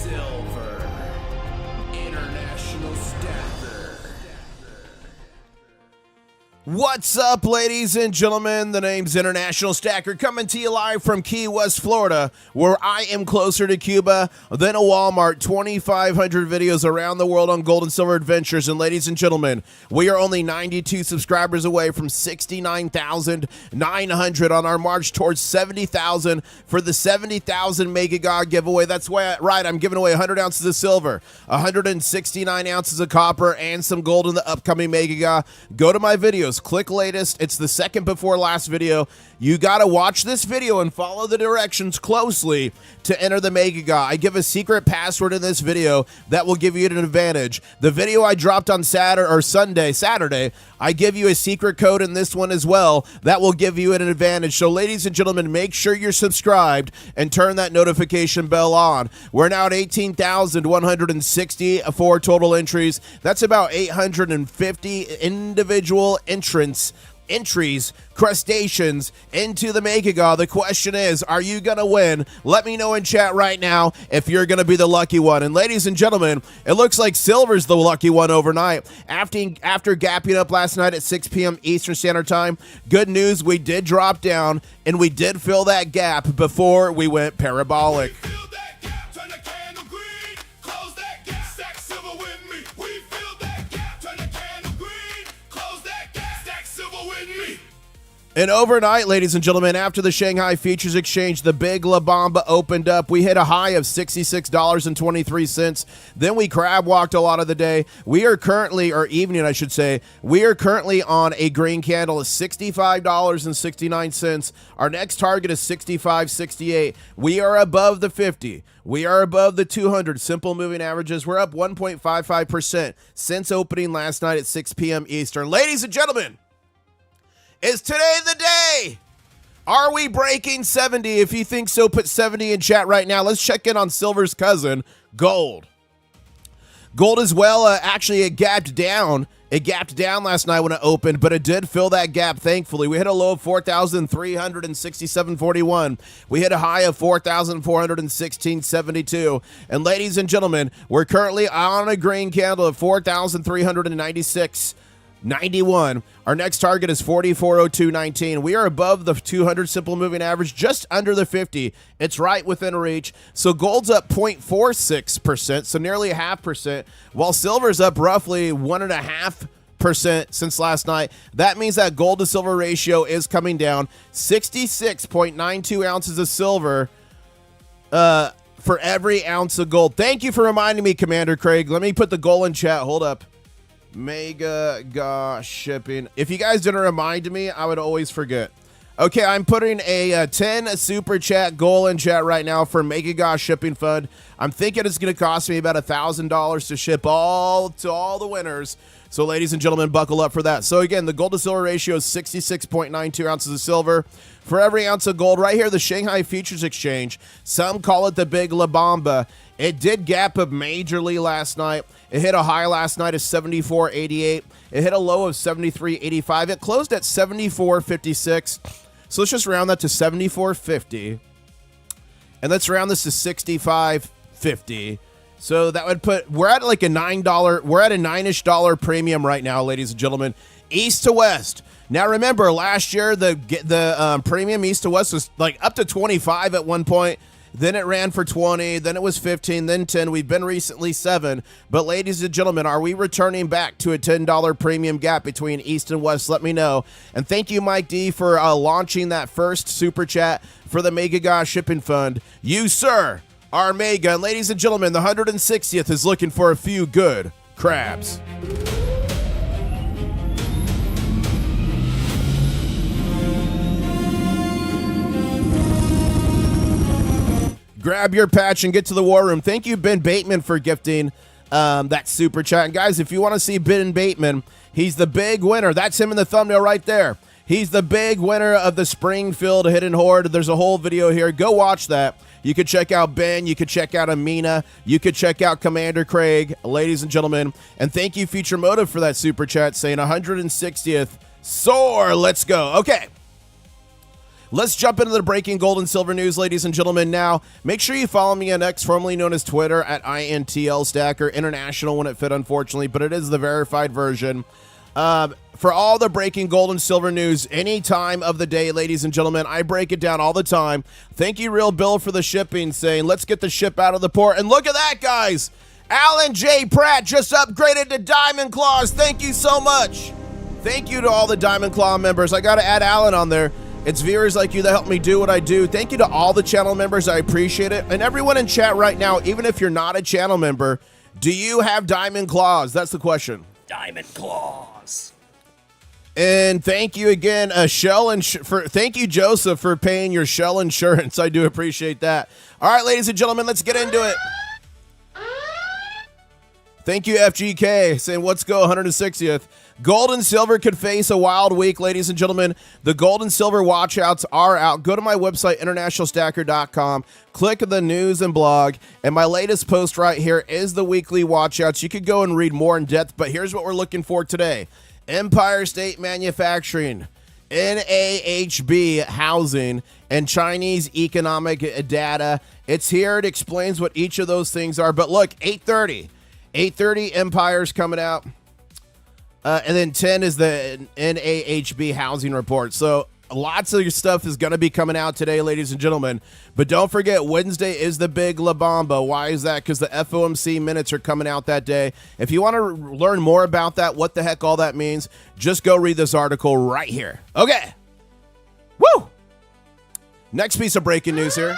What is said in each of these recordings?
Silver, International Stacker. What's up, ladies and gentlemen? The name's International Stacker, coming to you live from Key West, Florida, where I am closer to Cuba than a Walmart. 2,500 videos around the world on gold and silver adventures. And ladies and gentlemen, we are only 92 subscribers away from 69,900 on our march towards 70,000 for the 70,000 Mega God giveaway. That's right, I'm giving away 100 ounces of silver, 169 ounces of copper, and some gold in the upcoming Mega God. Go to my videos. Click latest. It's the second before last video. You got to watch this video and follow the directions closely to enter the Mega God. I give a secret password in this video that will give you an advantage. The video I dropped on Saturday, I give you a secret code in this one as well that will give you an advantage. So ladies and gentlemen, make sure you're subscribed and turn that notification bell on. We're now at 18,164 total entries. That's about 850 individual entries, crustaceans into the Mega God. The question is, are you going to win? Let me know in chat right now if you're going to be the lucky one. And ladies and gentlemen, it looks like silver's the lucky one overnight. After gapping up last night at 6 p.m. Eastern Standard Time, good news, we did drop down and we did fill that gap before we went parabolic. And overnight, ladies and gentlemen, after the Shanghai Futures Exchange, the big La Bamba opened up. We hit a high of $66.23. Then we crab walked a lot of the day. We are currently, or evening, I should say, we are currently on a green candle of $65.69. Our next target is $65.68. We are above the 50. We are above the 200 simple moving averages. We're up 1.55% since opening last night at 6 p.m. Eastern. Ladies and gentlemen, is today the day? Are we breaking 70? If you think so, put 70 in chat right now. Let's check in on silver's cousin, gold. Gold as well, actually it gapped down. It gapped down last night when it opened, but it did fill that gap, thankfully. We hit a low of 4,367.41. We hit a high of 4,416.72. And ladies and gentlemen, we're currently on a green candle of 4,396.91. Our next target is 4402.19. We are above the 200 simple moving average, just under the 50. It's right within reach. So gold's up 0.46%, so nearly 0.5%, while silver's up roughly 1.5% since last night. That means that gold to silver ratio is coming down. 66.92 ounces of silver for every ounce of gold. Thank you for reminding me, Commander Craig. Let me put the goal in chat. Hold up. Mega God shipping. If you guys didn't remind me, I would always forget. Okay, I'm putting a 10 super chat goal in chat right now for Mega God shipping fund. I'm thinking it's going to cost me about $1,000 to ship to all the winners. So ladies and gentlemen, buckle up for that. So again, the gold to silver ratio is 66.92 ounces of silver for every ounce of gold. Right here, the Shanghai Futures Exchange. Some call it the big La Bamba. It did gap up majorly last night. It hit a high last night of 74.88. It hit a low of 73.85. It closed at 74.56. So let's just round that to 74.50. And let's round this to 65.50. So that would put, we're at like a $9, we're at a $9-ish premium right now, ladies and gentlemen, east to west. Now remember, last year the premium east to west was like up to 25 at one point. Then it ran for 20, then it was 15, then 10. We've been recently 7. But ladies and gentlemen, are we returning back to a $10 premium gap between East and West? Let me know. And thank you, Mike D, for launching that first super chat for the Mega God Shipping Fund. You, sir, are mega. And ladies and gentlemen, the 160th is looking for a few good crabs. Grab your patch and get to the war room. Thank you, Ben Bateman, for gifting that super chat. And guys, if you want to see Ben Bateman, he's the big winner. That's him in the thumbnail right there. He's the big winner of the Springfield Hidden Hoard. There's a whole video here. Go watch that. You could check out Ben. You could check out Amina. You could check out Commander Craig, ladies and gentlemen. And thank you, Future Motive, for that super chat saying 160th. Soar. Let's go. Okay. Let's jump into the breaking gold and silver news, ladies and gentlemen. Now, make sure you follow me on X, formerly known as Twitter, at INTL Stacker International when it fit, unfortunately, but it is the verified version. For all the breaking gold and silver news any time of the day, ladies and gentlemen, I break it down all the time. Thank you, Real Bill, for the shipping, saying, let's get the ship out of the port. And look at that, guys. Alan J. Pratt just upgraded to Diamond Claws. Thank you so much. Thank you to all the Diamond Claw members. I got to add Alan on there. It's viewers like you that help me do what I do. Thank you to all the channel members. I appreciate it. And everyone in chat right now, even if you're not a channel member, do you have Diamond Claws? That's the question. Diamond Claws. And thank you again, thank you, Joseph, for paying your shell insurance. I do appreciate that. All right, ladies and gentlemen, let's get into it. Thank you, FGK, saying, let's go, 160th. Gold and silver could face a wild week, ladies and gentlemen. The gold and silver watchouts are out. Go to my website, internationalstacker.com. Click the news and blog. And my latest post right here is the weekly watchouts. You could go and read more in depth, but here's what we're looking for today. Empire State Manufacturing, NAHB Housing, and Chinese economic data. It's here. It explains what each of those things are. But look, 8:30 Empire's coming out. And then 10 is the NAHB housing report. So lots of your stuff is going to be coming out today, ladies and gentlemen. But don't forget, Wednesday is the big La Bamba. Why is that? Because the FOMC minutes are coming out that day. If you want to learn more about that, what the heck all that means, just go read this article right here. Okay. Woo! Next piece of breaking news here.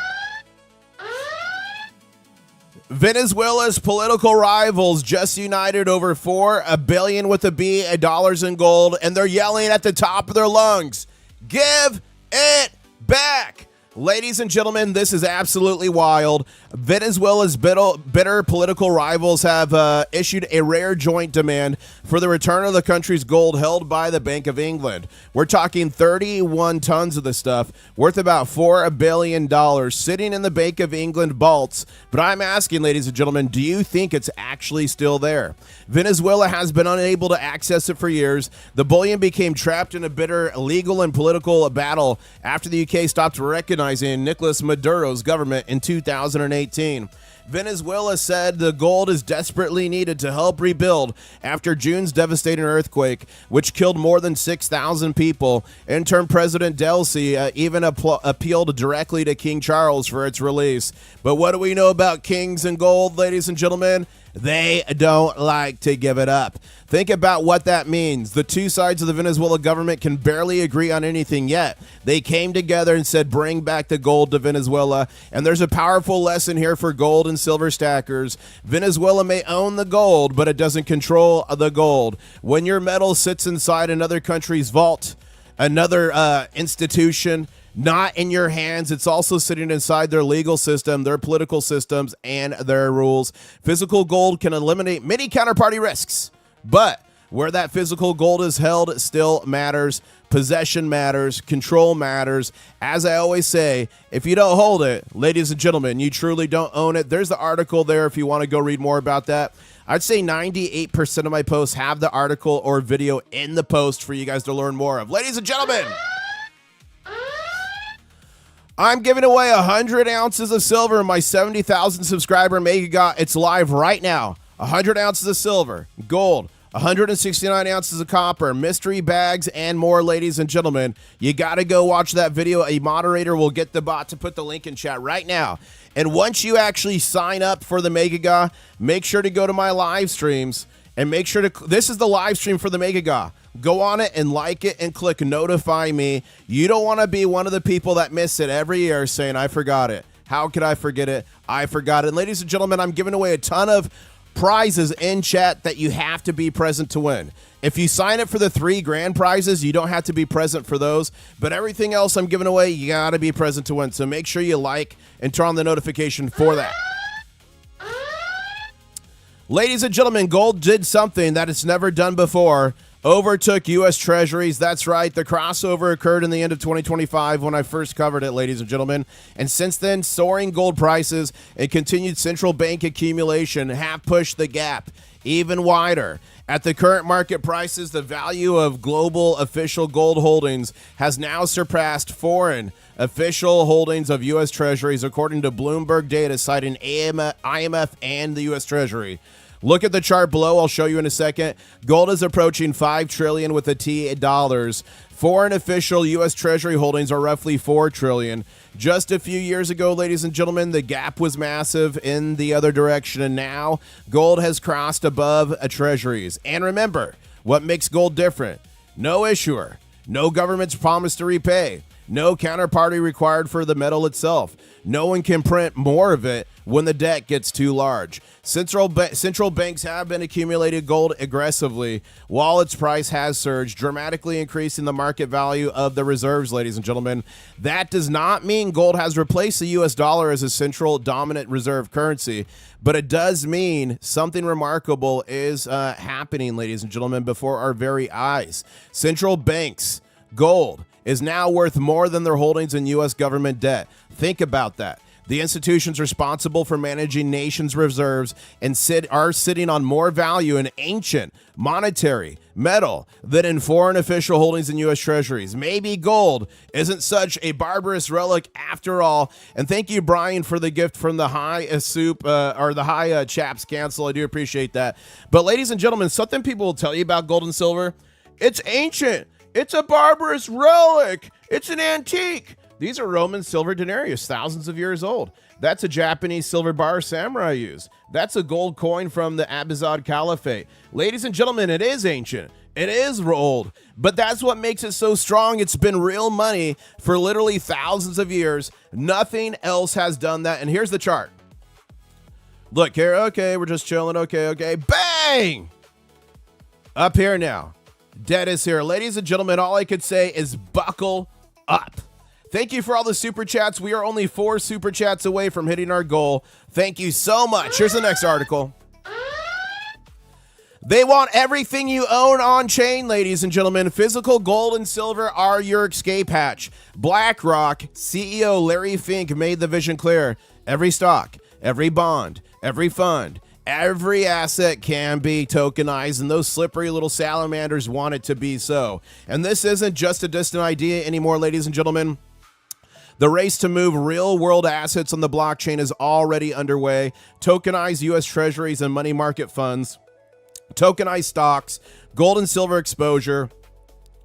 Venezuela's political rivals just united over $4 billion with a B dollars in gold, and they're yelling at the top of their lungs, give it back. Ladies and gentlemen, this is absolutely wild. Venezuela's bitter political rivals have issued a rare joint demand for the return of the country's gold held by the Bank of England. We're talking 31 tons of the stuff, worth about $4 billion, sitting in the Bank of England vaults. But I'm asking, ladies and gentlemen, do you think it's actually still there? Venezuela has been unable to access it for years. The bullion became trapped in a bitter legal and political battle after the UK stopped recognizing Nicolas Maduro's government in 2018. Venezuela said the gold is desperately needed to help rebuild after June's devastating earthquake, which killed more than 6,000 people. Interim President Delcy even appealed directly to King Charles for its release. But what do we know about kings and gold, ladies and gentlemen? They don't like to give it up. Think about what that means. The two sides of the Venezuela government can barely agree on anything yet. They came together and said, bring back the gold to Venezuela. And there's a powerful lesson here for gold and silver stackers. Venezuela may own the gold, but it doesn't control the gold. When your metal sits inside another country's vault, another institution, not in your hands, it's also sitting inside their legal system, their political systems, and their rules. Physical gold can eliminate many counterparty risks, but where that physical gold is held, it still matters. Possession matters. Control matters. As I always say, if you don't hold it, ladies and gentlemen, you truly don't own it. There's the article there if you want to go read more about that. I'd say 98% of my posts have the article or video in the post for you guys to learn more of. Ladies and gentlemen, I'm giving away 100 ounces of silver in my 70,000 subscriber mega. It's live right now. 100 ounces of silver, gold, 169 ounces of copper, mystery bags, and more, ladies and gentlemen. You got to go watch that video. A moderator will get the bot to put the link in chat right now. And once you actually sign up for the mega, make sure to go to my live streams and make sure to, this is the live stream for the mega. Go on it and like it and click notify me. You don't want to be one of the people that miss it every year saying, I forgot it. How could I forget it? I forgot it. And ladies and gentlemen, I'm giving away a ton of prizes in chat that you have to be present to win. If you sign up for the 3 grand prizes, you don't have to be present for those. But everything else I'm giving away, you got to be present to win. So make sure you like and turn on the notification for that. Ladies and gentlemen, gold did something that it's never done before. Overtook U.S. Treasuries. That's right. The crossover occurred in the end of 2025 when I first covered it, ladies and gentlemen. And since then, soaring gold prices and continued central bank accumulation have pushed the gap even wider. At the current market prices, the value of global official gold holdings has now surpassed foreign official holdings of U.S. Treasuries, according to Bloomberg data citing IMF and the U.S. Treasury. Look at the chart below. I'll show you in a second. Gold is approaching $5 trillion with a T dollars. Foreign official U.S. Treasury holdings are roughly $4 trillion. Just a few years ago, ladies and gentlemen, the gap was massive in the other direction, and now gold has crossed above Treasuries. And remember, what makes gold different? No issuer, no government's promise to repay, no counterparty required for the metal itself. No one can print more of it when the debt gets too large. Central banks have been accumulating gold aggressively while its price has surged, dramatically increasing the market value of the reserves, ladies and gentlemen. That does not mean gold has replaced the U.S. dollar as a central dominant reserve currency, but it does mean something remarkable is happening, ladies and gentlemen, before our very eyes. Central banks, gold, is now worth more than their holdings in U.S. government debt. Think about that. The institutions responsible for managing nations' reserves are sitting on more value in ancient monetary metal than in foreign official holdings in U.S. Treasuries. Maybe gold isn't such a barbarous relic after all. And thank you, Brian, for the gift from the high chaps cancel. I do appreciate that. But ladies and gentlemen, something people will tell you about gold and silver: it's ancient. It's a barbarous relic. It's an antique. These are Roman silver denarius, thousands of years old. That's a Japanese silver bar samurai used. That's a gold coin from the Abbaside Caliphate. Ladies and gentlemen, it is ancient. It is old. But that's what makes it so strong. It's been real money for literally thousands of years. Nothing else has done that. And here's the chart. Look here. Okay, we're just chilling. Okay. Bang! Up here now. Debt is here. Ladies and gentlemen, all I could say is buckle up. Thank you for all the super chats. We are only 4 super chats away from hitting our goal. Thank you so much. Here's the next article. They want everything you own on chain, ladies and gentlemen. Physical gold and silver are your escape hatch. BlackRock CEO Larry Fink made the vision clear. Every stock, every bond, every fund, every asset can be tokenized, and those slippery little salamanders want it to be so. And this isn't just a distant idea anymore, ladies and gentlemen. The race to move real-world assets on the blockchain is already underway. Tokenized U.S. Treasuries and money market funds, tokenized stocks, gold and silver exposure,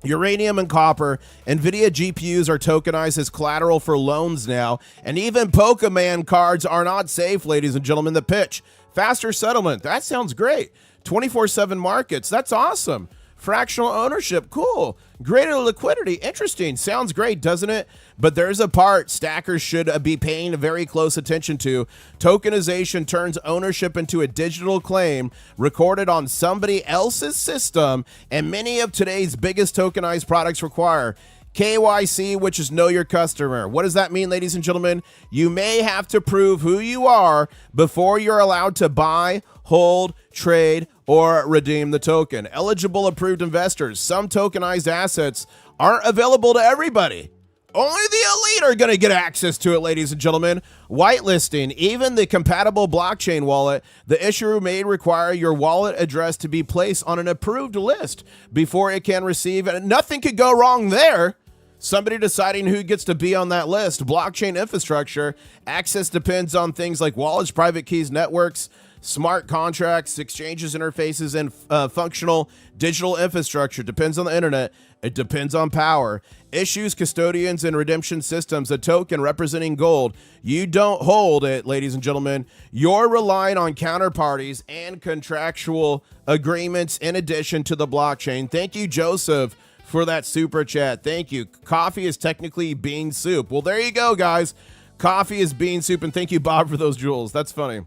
uranium and copper, NVIDIA GPUs are tokenized as collateral for loans now, and even Pokemon cards are not safe, ladies and gentlemen. The pitch: faster settlement. That sounds great. 24/7 markets. That's awesome. Fractional ownership. Cool. Greater liquidity. Interesting. Sounds great, doesn't it? But there's a part stackers should be paying very close attention to. Tokenization turns ownership into a digital claim recorded on somebody else's system, and many of today's biggest tokenized products require KYC, which is know your customer. What does that mean, ladies and gentlemen? You may have to prove who you are before you're allowed to buy, hold, trade, or redeem the token. Eligible approved investors. Some tokenized assets aren't available to everybody. Only the elite are going to get access to it, ladies and gentlemen. Whitelisting, even the compatible blockchain wallet, the issuer may require your wallet address to be placed on an approved list before it can receive it. Nothing could go wrong there. Somebody deciding who gets to be on that list. Blockchain infrastructure. Access depends on things like wallets, private keys, networks, smart contracts, exchanges, interfaces, and functional digital infrastructure. Depends on the internet. It depends on power. Issues, custodians, and redemption systems. A token representing gold. You don't hold it, ladies and gentlemen. You're relying on counterparties and contractual agreements in addition to the blockchain. Thank you, Joseph, for that super chat. Thank you. Coffee is technically bean soup. Well, there you go, guys. Coffee is bean soup, and thank you, Bob, for those jewels. That's funny.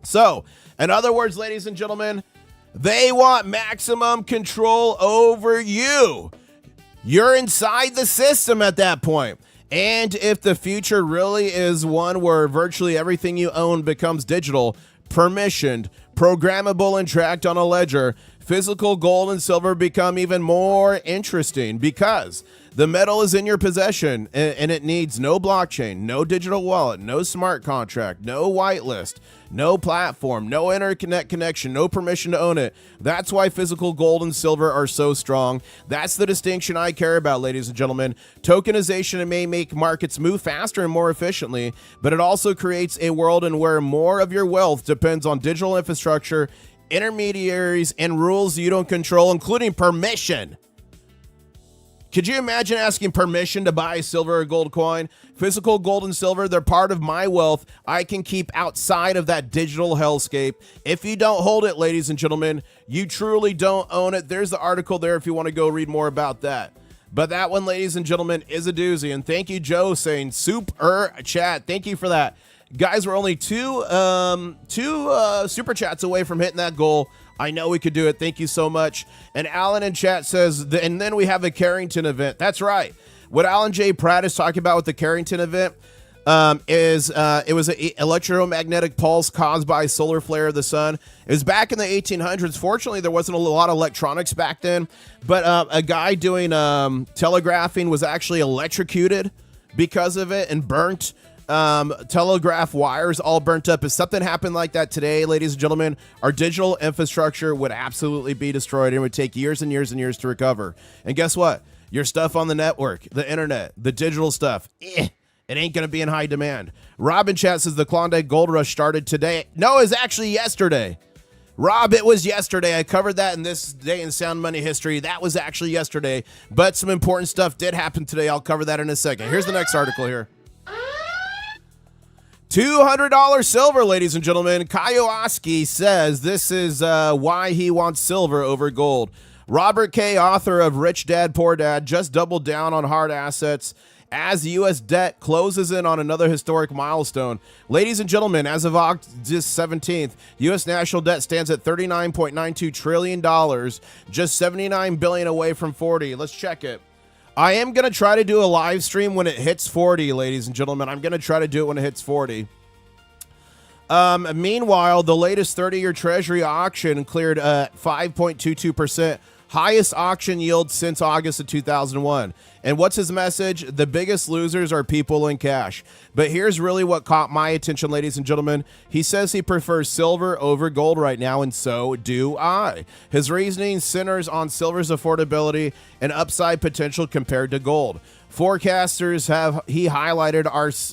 So, in other words, ladies and gentlemen, they want maximum control over you. You're inside the system at that point. And if the future really is one where virtually everything you own becomes digital, permissioned, programmable, and tracked on a ledger, physical gold and silver become even more interesting because the metal is in your possession and it needs no blockchain, no digital wallet, no smart contract, no whitelist, no platform, no internet connection, no permission to own it. That's why physical gold and silver are so strong. That's the distinction I care about, ladies and gentlemen. Tokenization may make markets move faster and more efficiently, but it also creates a world in where more of your wealth depends on digital infrastructure, intermediaries, and rules you don't control, including permission. Could you imagine asking permission to buy a silver or gold coin? Physical gold and silver, they're part of my wealth I can keep outside of that digital hellscape. If you don't hold it, ladies and gentlemen, you truly don't own it. There's the article there if you want to go read more about that. But that one, ladies and gentlemen, is a doozy. And thank you, Joe, saying super chat. Thank you for that. Guys, we're only two super chats away from hitting that goal. I know we could do it. Thank you so much. And Alan in chat says, and then we have a Carrington event. That's right. What Alan J. Pratt is talking about with the Carrington event is it was an electromagnetic pulse caused by a solar flare of the sun. It was back in the 1800s. Fortunately, there wasn't a lot of electronics back then, but a guy doing telegraphing was actually electrocuted because of it and burnt. Telegraph wires all burnt up. If something happened like that today, ladies and gentlemen, our digital infrastructure would absolutely be destroyed and it would take years and years and years to recover. And guess what? Your stuff on the network, the internet, the digital stuff, it ain't going to be in high demand. Robin chat says the Klondike Gold Rush started today. No, it's actually yesterday. Rob, it was yesterday. I covered that in this day in Sound Money history. That was actually yesterday, but some important stuff did happen today. I'll cover that in a second. Here's the next article here. $200 silver, ladies and gentlemen. Kioski says this is why he wants silver over gold. Robert K., author of Rich Dad, Poor Dad, just doubled down on hard assets as U.S. debt closes in on another historic milestone. Ladies and gentlemen, as of August 17th, U.S. national debt stands at $39.92 trillion, just $79 billion away from 40. Let's check it. I am going to try to do a live stream when it hits 40, ladies and gentlemen. I'm going to try to do it when it hits 40. Meanwhile, the latest 30-year Treasury auction cleared 5.22%, highest auction yield since August of 2001. And what's his message? The biggest losers are people in cash. But here's really what caught my attention, ladies and gentlemen. He says he prefers silver over gold right now, and so do I. His reasoning centers on silver's affordability and upside potential compared to gold. Forecasters he highlighted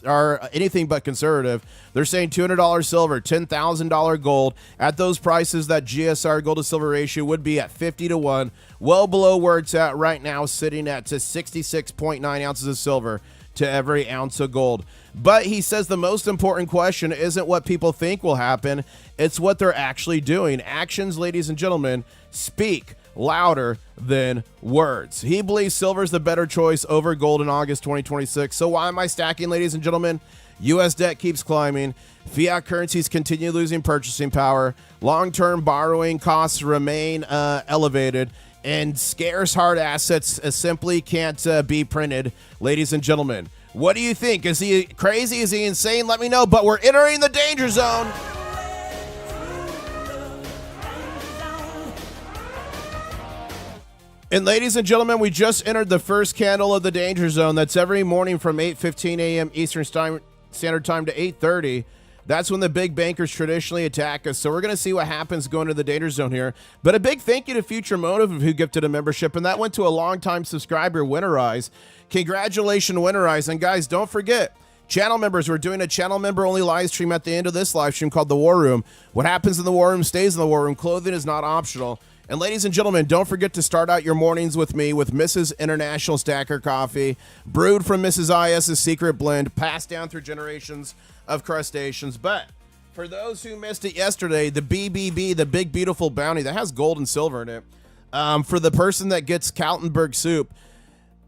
are anything but conservative. They're saying $200 silver, $10,000 gold. At those prices, that GSR gold to silver ratio would be at 50 to 1, well below where it's at right now, sitting at 66.9 ounces of silver to every ounce of gold. But he says the most important question isn't what people think will happen, it's what they're actually doing. Actions, ladies and gentlemen, speak louder than words. He believes silver is the better choice over gold in August 2026. So why am I stacking, ladies and gentlemen? U.S. debt keeps climbing. Fiat currencies continue losing purchasing power. Long-term borrowing costs remain elevated. And scarce hard assets simply can't be printed, ladies and gentlemen. What do you think? Is he crazy? Is he insane? Let me know. But we're entering the danger zone. And ladies and gentlemen, we just entered the first candle of the danger zone. That's every morning from 8:15 a.m. Eastern Standard Time to 8:30. That's when the big bankers traditionally attack us. So we're going to see what happens going to the danger zone here. But a big thank you to Future Motive who gifted a membership. And that went to a longtime subscriber, Winterize. Congratulations, Winterize. And guys, don't forget, channel members, we're doing a channel member only live stream at the end of this live stream called The War Room. What happens in the War Room stays in the War Room. Clothing is not optional. And ladies and gentlemen, don't forget to start out your mornings with me with Mrs. International Stacker Coffee, brewed from Mrs. IS's secret blend, passed down through generations of crustaceans. But for those who missed it yesterday, the BBB, the Big Beautiful Bounty, that has gold and silver in it. For the person that gets Kaltenberg soup,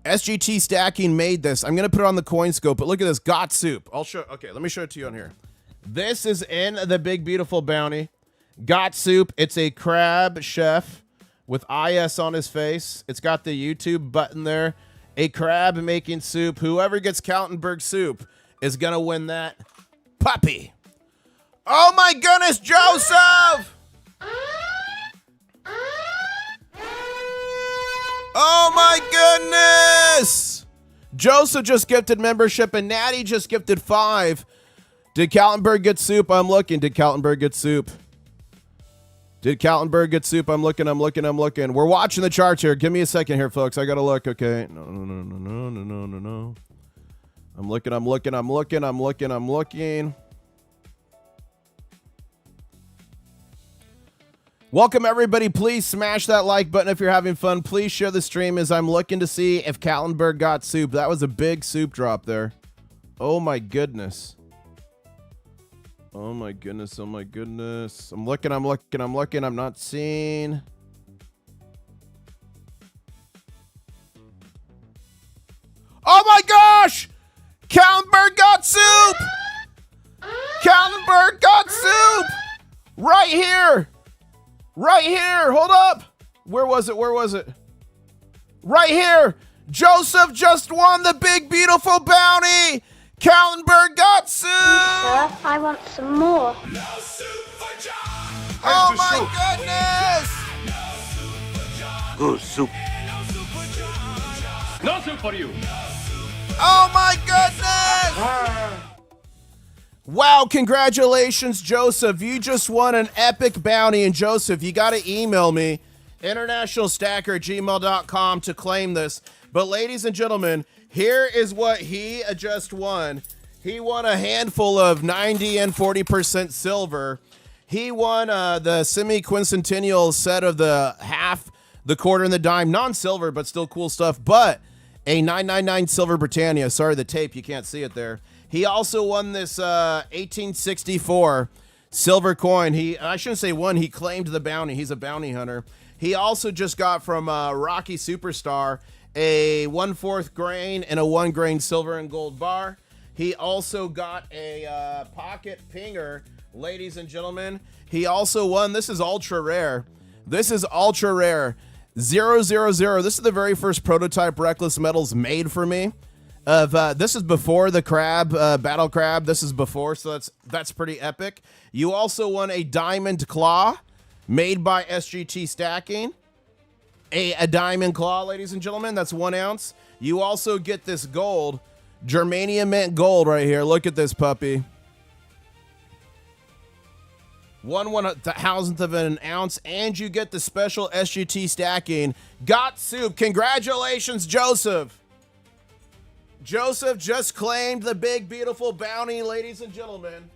SGT Stacking made this. I'm going to put it on the coin scope, but look at this, got soup. Okay, let me show it to you on here. This is in the Big Beautiful Bounty. Got soup. It's a crab chef with IS on his face. It's got the YouTube button there. A crab making soup. Whoever gets Kaltenberg soup is going to win that puppy. Oh my goodness, Joseph! Oh my goodness! Joseph just gifted membership and Natty just gifted 5. Did Kaltenberg get soup? I'm looking. Did Kaltenberg get soup? Did Kaltenberg get soup? I'm looking. We're watching the charts here. Give me a second here, folks. I gotta look. Okay. No. I'm looking. Welcome, everybody. Please smash that like button if you're having fun. Please share the stream as I'm looking to see if Kaltenberg got soup. That was a big soup drop there. Oh, my goodness. I'm looking. I'm not seeing. Oh, my gosh! Kaltenberg got soup! Kaltenberg got soup! Right here! Hold up. Where was it? Right here. Joseph just won the big, beautiful bounty. Kaltenberg got soup. Sir, I want some more. No soup for John. Oh, my goodness. Good soup. No soup for you. Oh, my goodness. Wow, congratulations, Joseph. You just won an epic bounty. And Joseph, you got to email me, internationalstacker@gmail.com, to claim this. But ladies and gentlemen, here is what he just won. He won a handful of 90 and 40% silver. He won the semi-quincentennial set of the half, the quarter, and the dime. Non-silver, but still cool stuff. But a 999 silver Britannia. Sorry, the tape, you can't see it there. He also won this 1864 silver coin. I shouldn't say won, he claimed the bounty. He's a bounty hunter. He also just got from Rocky Superstar a 1/4 grain and a 1 grain silver and gold bar. He also got a pocket pinger, ladies and gentlemen. He also won, this is ultra rare. 000. This is the very first prototype Reckless Metals made for me. This is before the crab, battle crab. This is before, so that's pretty epic. You also won a diamond claw made by SGT Stacking. A diamond claw, ladies and gentlemen. That's 1 ounce. You also get this gold, germanium mint gold right here. Look at this puppy. 1/1000th of an ounce, and you get the special SGT Stacking. Got soup. Congratulations, Joseph. Joseph just claimed the big, beautiful bounty, ladies and gentlemen.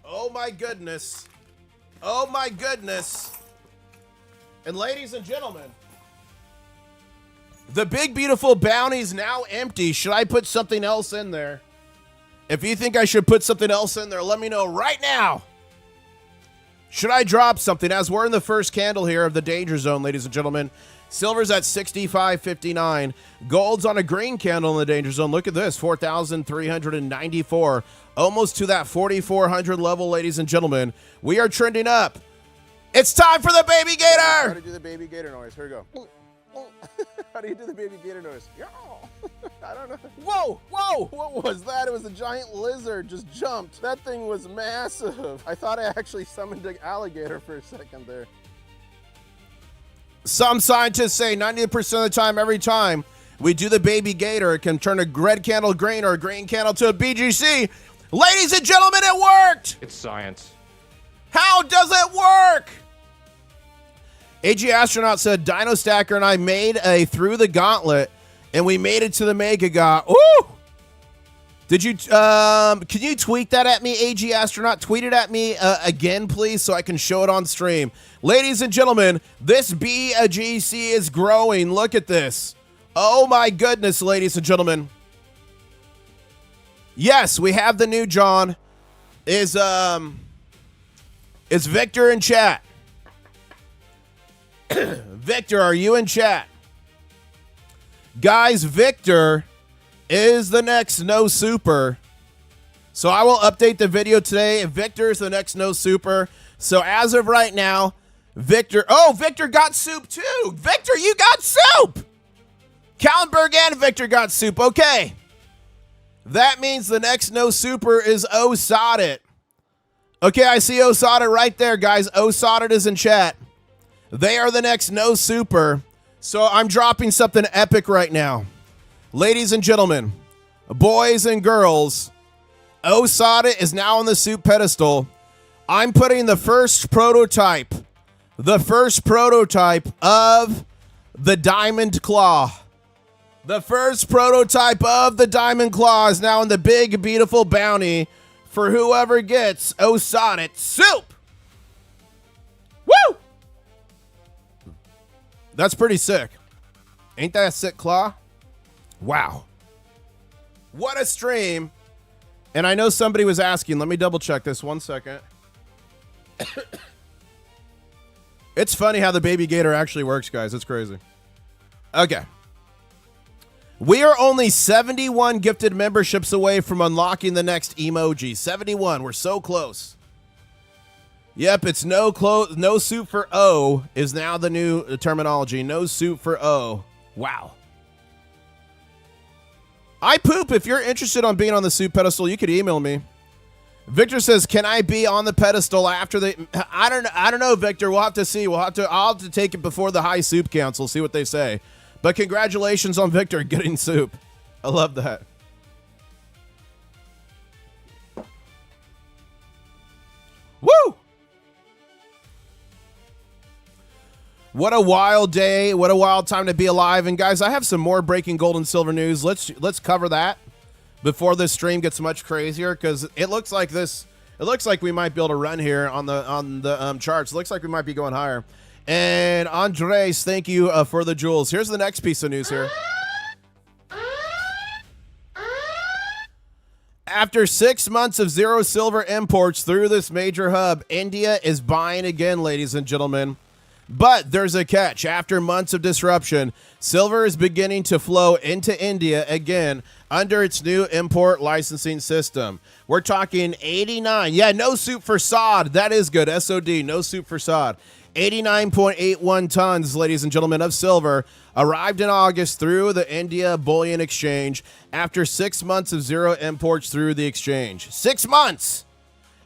Oh, my goodness. And ladies and gentlemen, the big, beautiful bounty is now empty. Should I put something else in there? If you think I should put something else in there, let me know right now. Should I drop something? As we're in the first candle here of the danger zone, ladies and gentlemen. Silver's at 65.59. Gold's on a green candle in the danger zone. Look at this, 4,394. Almost to that 4,400 level, ladies and gentlemen. We are trending up. It's time for the baby gator. How do you do the baby gator noise? Here we go. How do you do the baby gator noise? I don't know. Whoa, what was that? It was a giant lizard just jumped. That thing was massive. I thought I actually summoned an alligator for a second there. Some scientists say 90% of the time, every time we do the baby gator, it can turn a red candle green or a green candle to a BGC. Ladies and gentlemen, it worked. It's science. How does it work? AG Astronaut said, Dino Stacker and I made a through the gauntlet, and we made it to the Mega God. Ooh! Did you, can you tweet that at me, AG Astronaut? Tweet it at me again, please, so I can show it on stream. Ladies and gentlemen, this BGC is growing. Look at this. Oh, my goodness, ladies and gentlemen. Yes, we have the new John. Is Victor in chat? Victor, are you in chat? Guys, Victor is the next no super. So I will update the video today. Victor is the next no super. So as of right now, Victor got soup too. Victor, you got soup. Kaltenberg and Victor got soup. Okay. That means the next no super is Osodit. Okay, I see Osodit right there, guys. Osodit is in chat. They are the next no super. So I'm dropping something epic right now. Ladies and gentlemen, boys and girls, Osada is now on the soup pedestal. I'm putting the first prototype of the Diamond Claw. The first prototype of the Diamond Claw is now in the big, beautiful bounty for whoever gets Osada soup. Woo! That's pretty sick. Ain't that a sick claw? Wow. What a stream. And I know somebody was asking. Let me double check this 1 second. It's funny how the baby gator actually works, guys. It's crazy. Okay. We are only 71 gifted memberships away from unlocking the next emoji. 71. We're so close. Yep, it's no soup for O is now the new terminology. No soup for O. Wow. I poop. If you're interested on being on the soup pedestal, you could email me. Victor says, "Can I be on the pedestal after the?" I don't know, Victor. We'll have to see. I'll have to take it before the High Soup Council. See what they say. But congratulations on Victor getting soup. I love that. Woo! What a wild day. What a wild time to be alive. And guys, I have some more breaking gold and silver news. Let's cover that before this stream gets much crazier, because it looks like we might be able to run here on the charts. It looks like we might be going higher. And Andres, thank you for the jewels. Here's the next piece of news here. After 6 months of zero silver imports through this major hub, India is buying again, ladies and gentlemen. But there's a catch. After months of disruption, silver is beginning to flow into India again under its new import licensing system. We're talking 89. Yeah, no soup for sod. That is good. SOD, no soup for sod. 89.81 tons, ladies and gentlemen, of silver arrived in August through the India Bullion Exchange after 6 months of zero imports through the exchange. 6 months!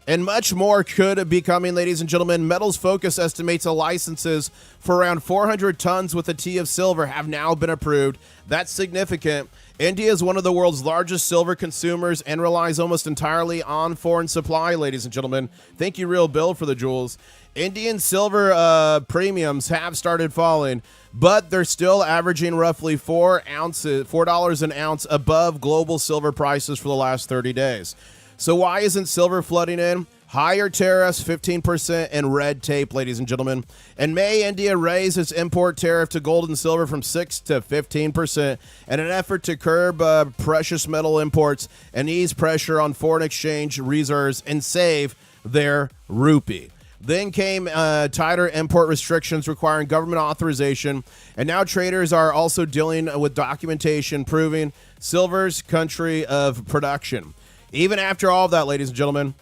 And much more could be coming, ladies and gentlemen. Metals Focus estimates the licenses for around 400 tons with a T of silver have now been approved. That's significant. India is one of the world's largest silver consumers and relies almost entirely on foreign supply, ladies and gentlemen. Thank you, Real Bill, for the jewels. Indian silver premiums have started falling, but they're still averaging roughly $4 an ounce above global silver prices for the last 30 days. So why isn't silver flooding in? Higher tariffs, 15%, and red tape, ladies and gentlemen. In May, India raised its import tariff to gold and silver from 6 to 15% in an effort to curb precious metal imports and ease pressure on foreign exchange reserves and save their rupee. Then came tighter import restrictions requiring government authorization, and now traders are also dealing with documentation proving silver's country of production. Even after all of that, ladies and gentlemen,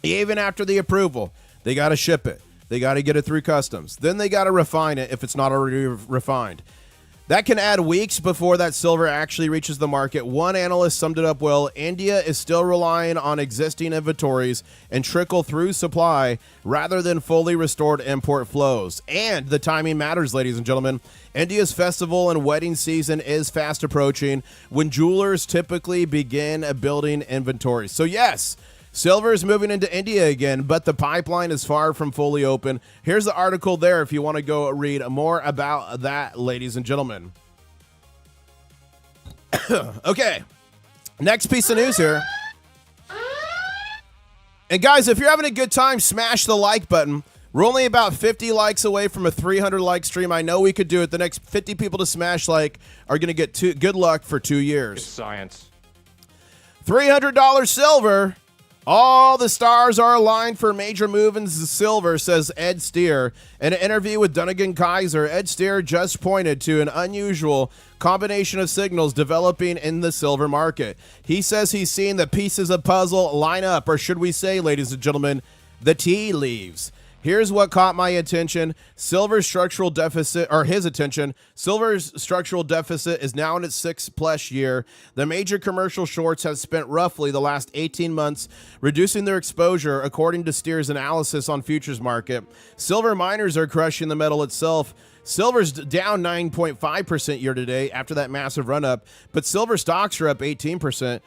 even after the approval, they got to ship it. They got to get it through customs. Then they got to refine it if it's not already refined. That can add weeks before that silver actually reaches the market. One analyst summed it up well. India is still relying on existing inventories and trickle through supply rather than fully restored import flows. And the timing matters, ladies and gentlemen. India's festival and wedding season is fast approaching when jewelers typically begin building inventories. So yes, silver is moving into India again, but the pipeline is far from fully open. Here's the article there if you want to go read more about that, ladies and gentlemen. Okay, next piece of news here. And guys, if you're having a good time, smash the like button. We're only about 50 likes away from a 300 like stream. I know we could do it. The next 50 people to smash like are going to get good luck for 2 years. It's science. $300 silver. All the stars are aligned for major move in silver, says Ed Steer. In an interview with Dunnigan Kaiser, Ed Steer just pointed to an unusual combination of signals developing in the silver market. He says he's seen the pieces of puzzle line up, or should we say, ladies and gentlemen, the tea leaves. Here's what caught my attention. Silver's structural deficit, or his attention, silver's structural deficit is now in its 6+ year. The major commercial shorts have spent roughly the last 18 months reducing their exposure, according to Steer's analysis on futures market. Silver miners are crushing the metal itself. Silver's down 9.5% year to date after that massive run up, but silver stocks are up 18%.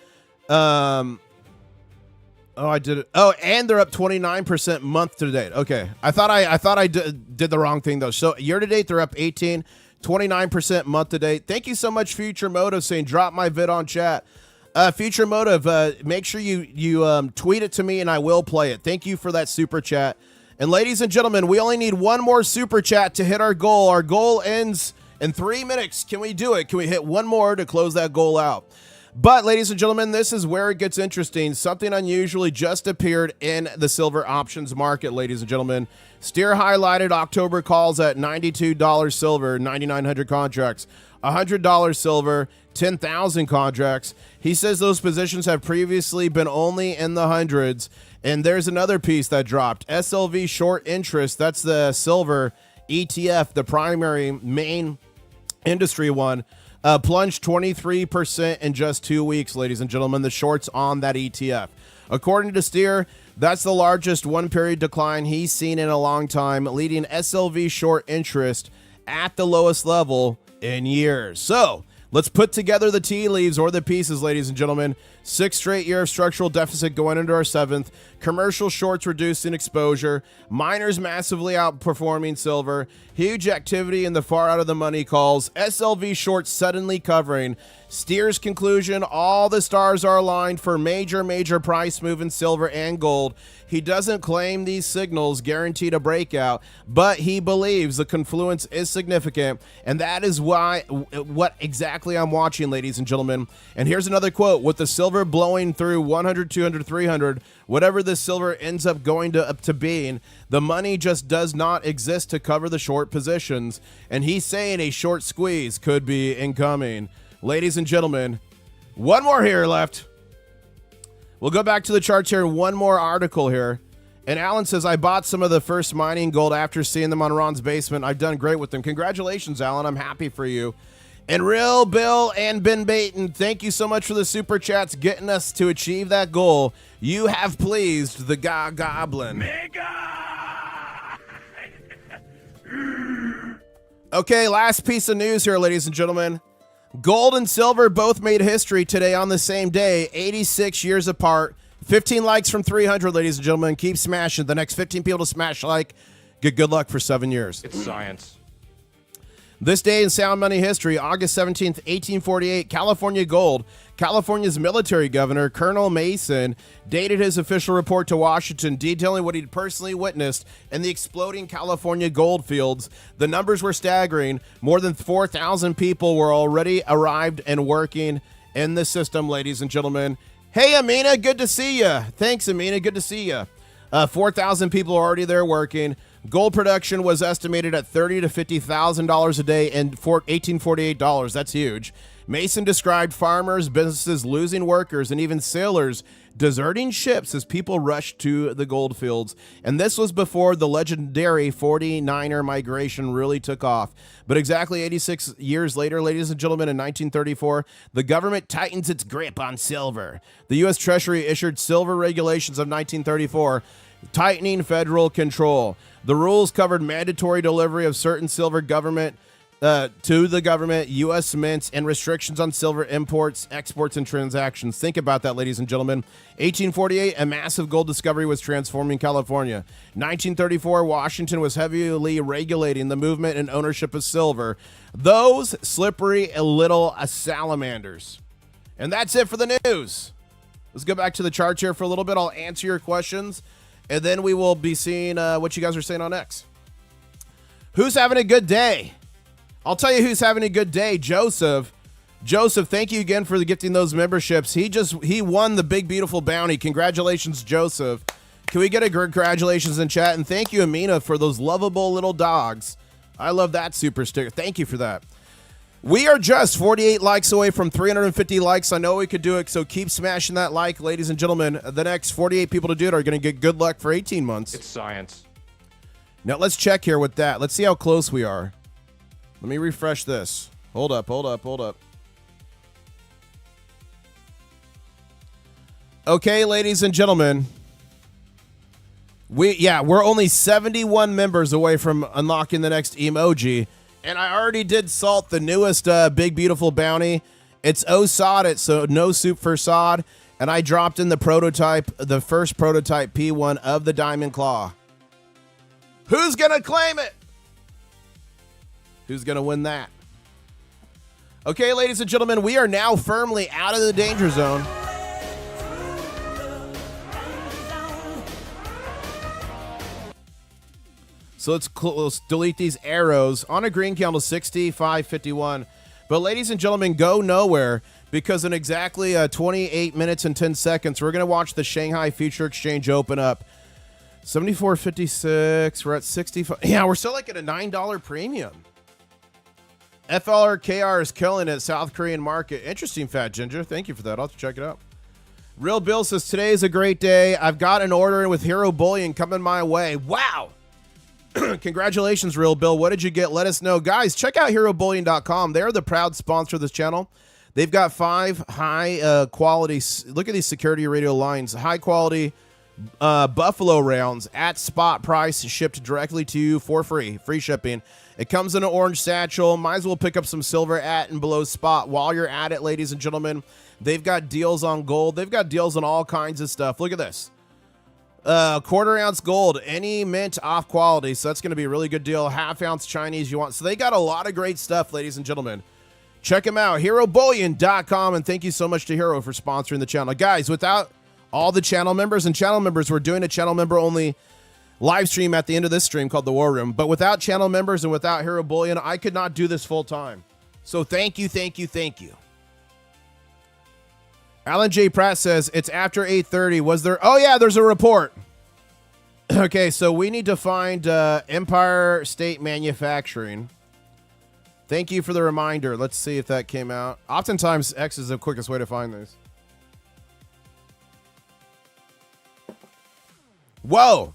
Oh, I did it. Oh, and they're up 29% month to date. Okay. I thought I did the wrong thing though. So year to date, they're up 29% month to date. Thank you so much, Future Motive, saying drop my vid on chat. Future Motive, make sure you tweet it to me and I will play it. Thank you for that super chat. And ladies and gentlemen, we only need one more super chat to hit our goal. Our goal ends in 3 minutes. Can we do it? Can we hit one more to close that goal out? But, ladies and gentlemen, this is where it gets interesting. Something unusually just appeared in the silver options market, ladies and gentlemen. Steer highlighted October calls at $92 silver, 9,900 contracts, $100 silver, 10,000 contracts. He says those positions have previously been only in the hundreds. And there's another piece that dropped. SLV short interest, that's the silver ETF, the primary main industry one. Plunged 23% in just 2 weeks, ladies and gentlemen, the shorts on that ETF. According to Steer, that's the largest one-period decline he's seen in a long time, leading SLV short interest at the lowest level in years. So, let's put together the tea leaves or the pieces, ladies and gentlemen. 6th straight year of structural deficit going into our 7th. Commercial shorts reducing exposure. Miners massively outperforming silver. Huge activity in the far out of the money calls. SLV shorts suddenly covering. Steer's conclusion, all the stars are aligned for major price move in silver and gold. He doesn't claim these signals guaranteed a breakout, but he believes the confluence is significant, and that is what exactly I'm watching, ladies and gentlemen. And here's another quote: with the silver blowing through 100, 200, 300, whatever the silver ends up going to up to being, the money just does not exist to cover the short positions, and he's saying a short squeeze could be incoming. Ladies and gentlemen, one more here left. We'll go back to the charts here. One more article here. And Alan says, I bought some of the first mining gold after seeing them on Ron's basement. I've done great with them. Congratulations, Alan. I'm happy for you. And Real Bill and Ben Baton, thank you so much for the super chats, getting us to achieve that goal. You have pleased the Goblin. Mega! Okay, last piece of news here, ladies and gentlemen. Gold and silver both made history today on the same day, 86 years apart. 15 likes from 300, ladies and gentlemen. Keep smashing. The next 15 people to smash like, get good luck for 7 years. It's science. This day in sound money history, August 17th, 1848, California gold. California's military governor, Colonel Mason, dated his official report to Washington detailing what he'd personally witnessed in the exploding California gold fields. The numbers were staggering. More than 4,000 people were already arrived and working in the system, ladies and gentlemen. Hey, Amina, good to see you. Thanks, Amina, good to see you. 4,000 people are already there working. Gold production was estimated at $30,000 to $50,000 a day in $1848. That's huge. Mason described farmers, businesses losing workers, and even sailors deserting ships as people rushed to the gold fields. And this was before the legendary 49er migration really took off. But exactly 86 years later, ladies and gentlemen, in 1934, the government tightens its grip on silver. The U.S. Treasury issued silver regulations of 1934, tightening federal control. The rules covered mandatory delivery of certain silver to the government, U.S. mints, and restrictions on silver imports, exports, and transactions. Think about that, ladies and gentlemen. 1848, a massive gold discovery was transforming California. 1934, Washington was heavily regulating the movement and ownership of silver. Those slippery little salamanders. And that's it for the news. Let's go back to the charts here for a little bit. I'll answer your questions, and then we will be seeing what you guys are saying on X. Who's having a good day? I'll tell you who's having a good day. Joseph, thank you again for gifting those memberships. He won the big, beautiful bounty. Congratulations, Joseph. Can we get a congratulations in chat? And thank you, Amina, for those lovable little dogs. I love that super sticker. Thank you for that. We are just 48 likes away from 350 likes. I know we could do it, so keep smashing that like, ladies and gentlemen. The next 48 people to do it are going to get good luck for 18 months. It's science. Now let's check here with that. Let's see how close we are. Let me refresh this. Hold up. Okay, ladies and gentlemen. We're only 71 members away from unlocking the next emoji. And I already did salt the newest Big Beautiful Bounty. It's sod it, so no soup for sod. And I dropped in the first prototype P1 of the Diamond Claw. Who's going to claim it? Who's going to win that? Okay, ladies and gentlemen, we are now firmly out of the danger zone. So let's delete these arrows on a green candle 65.51. But ladies and gentlemen, go nowhere because in exactly 28 minutes and 10 seconds, we're going to watch the Shanghai Future Exchange open up. 74.56. We're at 65. Yeah, we're still like at a $9 premium. FLRKR is killing it. South Korean market. Interesting, Fat Ginger. Thank you for that. I'll have to check it out. Real Bill says, today is a great day. I've got an order with Hero Bullion coming my way. Wow. Congratulations, Real Bill. What did you get? Let us know. Guys, check out HeroBullion.com. They're the proud sponsor of this channel. They've got 5 high quality, look at these security radio lines, high quality Buffalo rounds at spot price, shipped directly to you for free shipping. It comes in an orange satchel. Might as well pick up some silver at and below spot while you're at it, ladies and gentlemen. They've got deals on gold. They've got deals on all kinds of stuff. Look at this. Quarter ounce gold, any mint off quality. So that's going to be a really good deal. Half ounce Chinese you want. So they got a lot of great stuff, ladies and gentlemen. Check them out. HeroBullion.com. And thank you so much to Hero for sponsoring the channel. Guys, without all the channel members, we're doing a channel member only live stream at the end of this stream called the War Room. But without channel members and without Hero Bullion, I could not do this full time. So thank you. Alan J. Pratt says, it's after 8:30. Was there? Oh, yeah, there's a report. Okay, so we need to find Empire State Manufacturing. Thank you for the reminder. Let's see if that came out. Oftentimes, X is the quickest way to find these. Whoa.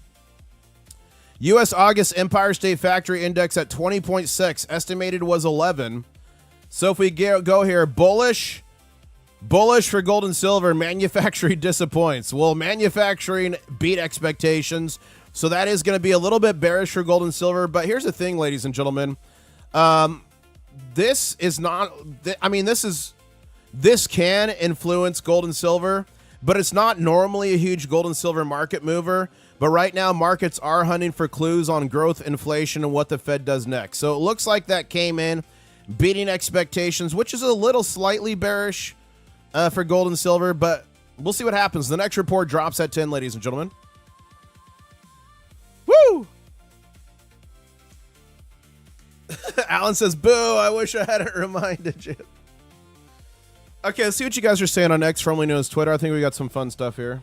U.S. August Empire State Factory Index at 20.6. Estimated was 11. So if we go here, bullish for gold and silver. Manufacturing disappoints. Well, manufacturing beat expectations. So that is going to be a little bit bearish for gold and silver. But here's the thing, ladies and gentlemen. This is not, this can influence gold and silver, but it's not normally a huge gold and silver market mover. But right now, markets are hunting for clues on growth, inflation, and what the Fed does next. So it looks like that came in, beating expectations, which is a little slightly bearish for gold and silver, but we'll see what happens. The next report drops at 10, ladies and gentlemen. Woo! Alan says, boo, I wish I hadn't reminded you. Okay, let's see what you guys are saying on X, formerly known as Twitter. I think we got some fun stuff here.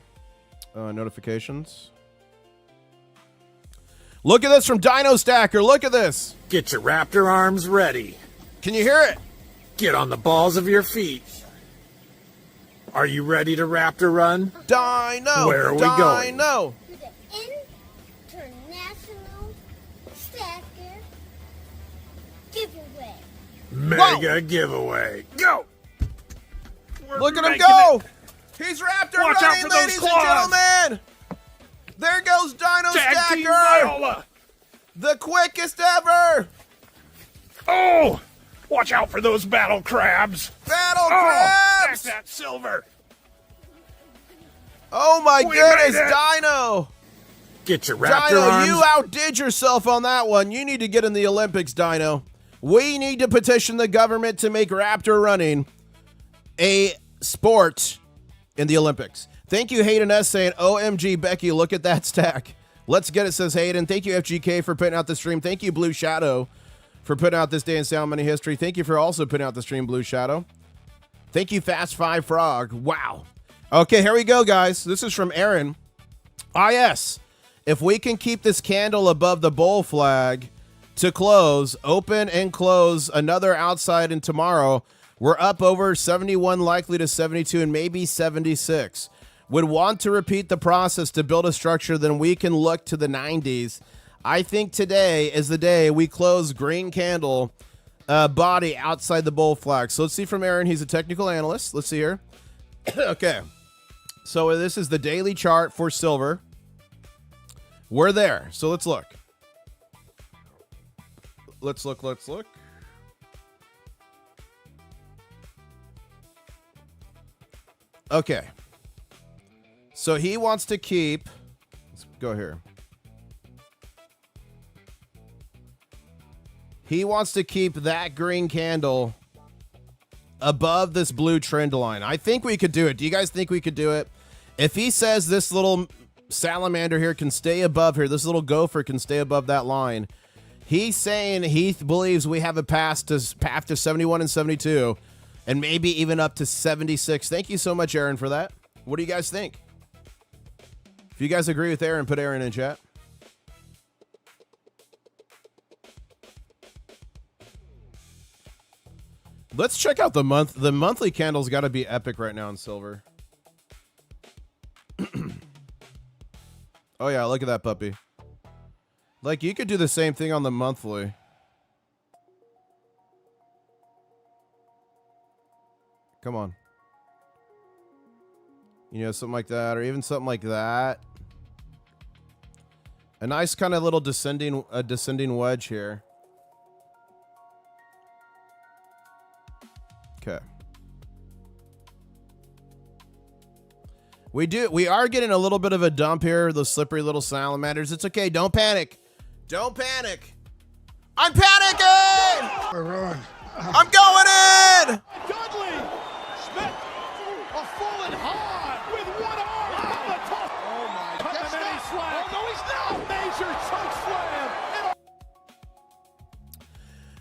Notifications. Look at this from Dino Stacker. Look at this. Get your raptor arms ready. Can you hear it? Get on the balls of your feet. Are you ready to raptor run? Dino. Where are we going? Dino. To the International Stacker Giveaway. Mega giveaway. Go! Look at him go. He's raptor Watch out running, for those ladies and claws. gentlemen. There goes Dino Tag Team Stacker. Viola. The quickest ever. Oh! Watch out for those battle crabs. Battle Stack crabs. that silver. Oh my We goodness, made it. Dino. Get your raptor Dino, arms. you outdid yourself on that one. You need to get in the Olympics, Dino. We need to petition the government to make raptor running a sport in the Olympics. Thank you, Hayden S. saying, OMG, Becky, look at that stack. Let's get it, says Hayden. Thank you, FGK, for putting out the stream. Thank you, Blue Shadow, for putting out this day in Sound Money history. Thank you for also putting out the stream, Blue Shadow. Thank you, Fast Five Frog. Wow. Okay, here we go, guys. This is from Aaron. Yes. If we can keep this candle above the bull flag to close, open and close another outside and tomorrow, we're up over 71, likely to 72, and maybe 76. Would want to repeat the process to build a structure, then we can look to the 90s. I think today is the day we close green candle body outside the bull flag. So let's see from Aaron. He's a technical analyst. Let's see here. Okay. So this is the daily chart for silver. We're there. So let's look. Let's look. Okay. So he wants to keep. Let's go here. He wants to keep that green candle above this blue trend line. I think we could do it. Do you guys think we could do it? If he says this little salamander here can stay above here, this little gopher can stay above that line, he's saying he believes we have a path to 71 and 72 and maybe even up to 76. Thank you so much, Aaron, for that. What do you guys think? If you guys agree with Aaron, put Aaron in chat. Let's check out the month. The monthly candle's got to be epic right now in silver. Oh, yeah, look at that puppy. Like, you could do the same thing on the monthly. Come on. You know, something like that, or even something like that. A nice kind of little descending wedge here. Okay. We are getting a little bit of a dump here, those slippery little salamanders. It's okay. Don't panic. Don't panic. I'm panicking! Run. I'm going in! Dudley! Smith! A fallen hard with one arm on the top! Oh my God! Cut him any slack! Oh no, he's not! Major choke slam!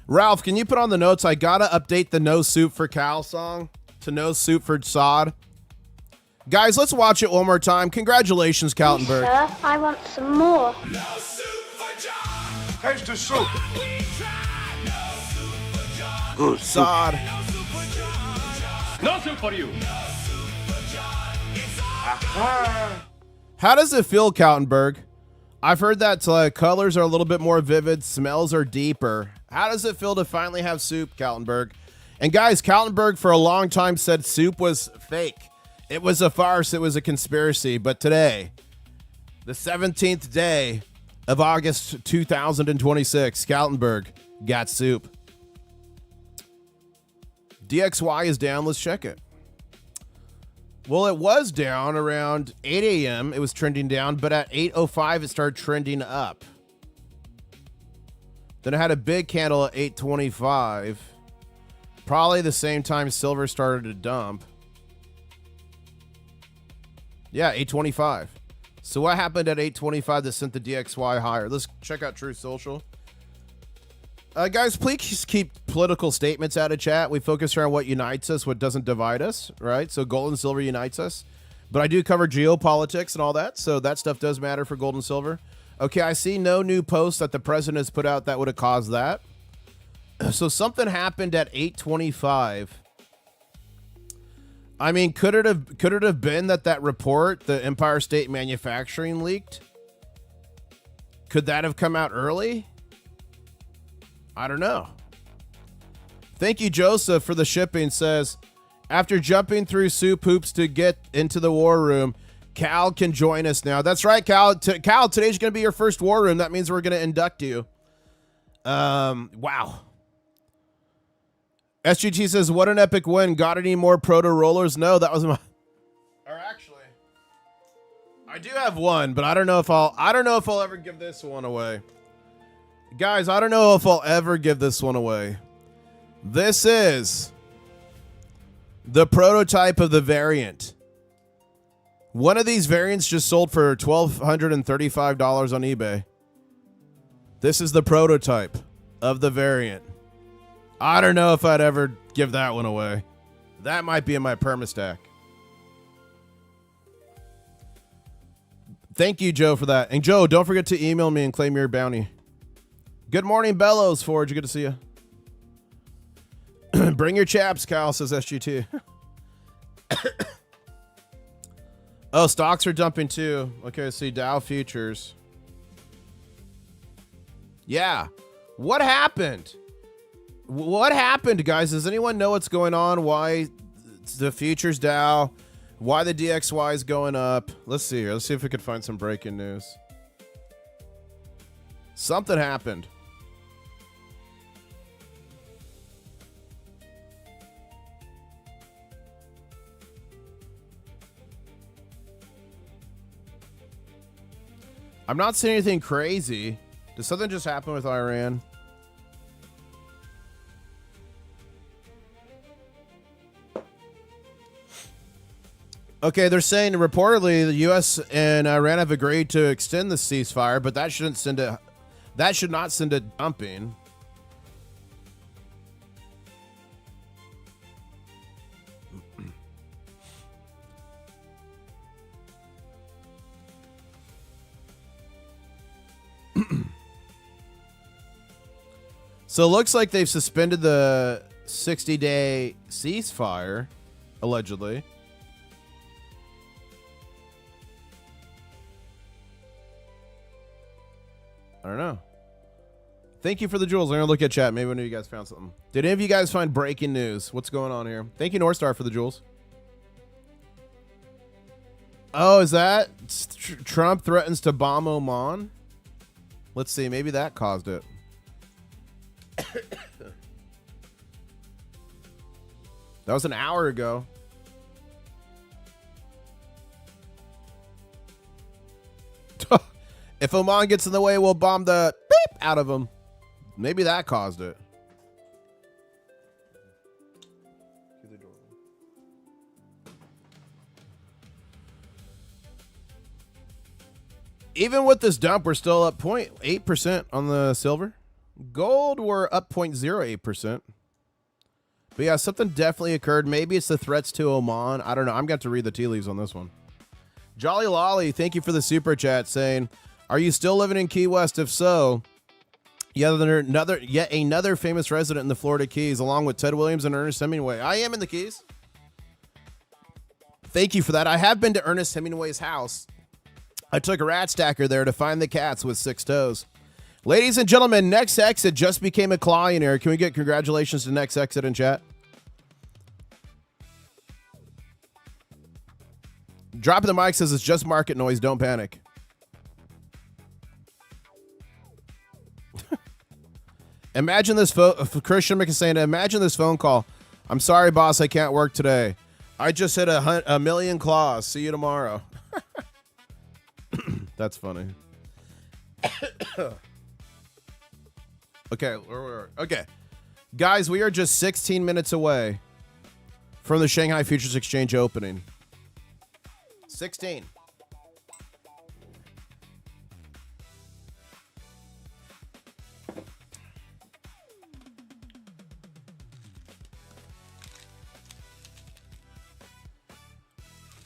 Ralph, can you put on the notes? I gotta update the No Soup for Cal song to No Soup for Sod. Guys, let's watch it one more time. Congratulations, Kaltenberg. Sir, I want some more. No soup for John! Taste the soup. We try no soup for John! Good soup. Sod. No soup for John! No soup for you. No soup for John! It's all Ah. How does it feel, Kaltenberg? I've heard that colors are a little bit more vivid, smells are deeper. How does it feel to finally have soup, Kaltenberg? And guys, Kaltenberg for a long time said soup was fake. It was a farce. It was a conspiracy. But today, the 17th day of August 2026, Kaltenberg got soup. DXY is down. Let's check it. Well, it was down around 8 a.m. It was trending down, but at 8:05 it started trending up. Then it had a big candle at 8:25. Probably the same time silver started to dump. Yeah, 8:25. So what happened at 8:25 that sent the DXY higher? Let's check out Truth Social. Guys, please keep political statements out of chat. We focus here on what unites us, what doesn't divide us, right? So gold and silver unites us. But I do cover geopolitics and all that, so that stuff does matter for gold and silver. Okay, I see no new posts that the president has put out that would have caused that. So something happened at 8:25. I mean, could it have been that report, the Empire State Manufacturing, leaked? Could that have come out early? I don't know. Thank you, Joseph, for the shipping. Says, after jumping through soup hoops to get into the war room, Cal can join us now. That's right, Cal. Cal, today's going to be your first war room. That means we're going to induct you. Wow. SGT says, what an epic win. Got any more proto rollers? No, that was my... Or actually, I do have one, but I don't know if I'll ever give this one away. Guys, I don't know if I'll ever give this one away. This is the prototype of the variant. One of these variants just sold for $1,235 on eBay. This is the prototype of the variant. I don't know if I'd ever give that one away. That might be in my permastack. Thank you, Joe, for that. And Joe, don't forget to email me and claim your bounty. Good morning, Bellows Forge. Good to see you. Bring your chaps, Kyle, says SGT. Oh, stocks are dumping too. Okay, see Dow futures. Yeah. What happened? What happened, guys? Does anyone know what's going on? Why the futures Dow? Why the DXY is going up? Let's see here. Let's see if we can find some breaking news. Something happened. I'm not seeing anything crazy. Did something just happen with Iran? Okay, they're saying reportedly the U.S. and Iran have agreed to extend the ceasefire, but that shouldn't send it. That should not send it dumping. So it looks like they've suspended the 60-day ceasefire, allegedly. I don't know. Thank you for the jewels. I'm going to look at chat. Maybe one of you guys found something. Did any of you guys find breaking news? What's going on here? Thank you, Northstar, for the jewels. Oh, is that Trump threatens to bomb Oman? Let's see. Maybe that caused it. That was an hour ago. If Oman gets in the way, we'll bomb the beep out of them. Maybe that caused it. Even with this dump, we're still up 0.8% on the silver. Gold, we're up 0.08%. But yeah, something definitely occurred. Maybe it's the threats to Oman. I don't know. I'm going to read the tea leaves on this one. Jolly Lolly, thank you for the super chat saying, are you still living in Key West? If so, yet another famous resident in the Florida Keys, along with Ted Williams and Ernest Hemingway. I am in the Keys. Thank you for that. I have been to Ernest Hemingway's house. I took a rat stacker there to find the cats with 6 toes. Ladies and gentlemen, Next Exit just became a client. Can we get congratulations to Next Exit in chat? Dropping the mic says it's just market noise. Don't panic. Imagine this Christian McCain saying, imagine this phone call. I'm sorry, boss, I can't work today. I just hit a million claws. See you tomorrow. That's funny. Okay. Okay. Guys, we are just 16 minutes away from the Shanghai Futures Exchange opening. 16.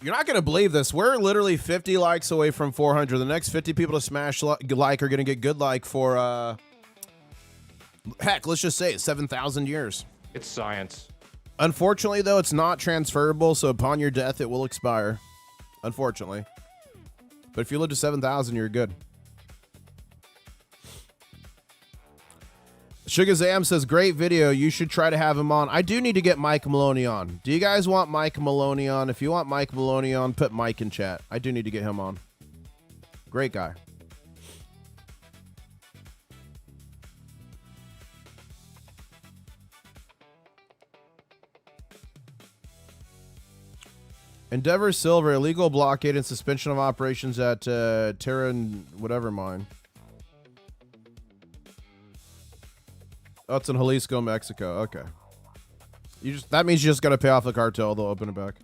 You're not going to believe this. We're literally 50 likes away from 400. The next 50 people to smash like are going to get good like for, heck, let's just say it, 7,000 years. It's science. Unfortunately, though, it's not transferable, so upon your death, it will expire. Unfortunately. But if you live to 7,000, you're good. Shugazam says, great video. You should try to have him on. I do need to get Mike Maloney on. Do you guys want Mike Maloney on? If you want Mike Maloney on, put Mike in chat. I do need to get him on. Great guy. Endeavor Silver, illegal blockade and suspension of operations at Terra whatever mine. Oh, it's in Jalisco, Mexico. Okay. That means you just got to pay off the cartel. They'll open it back.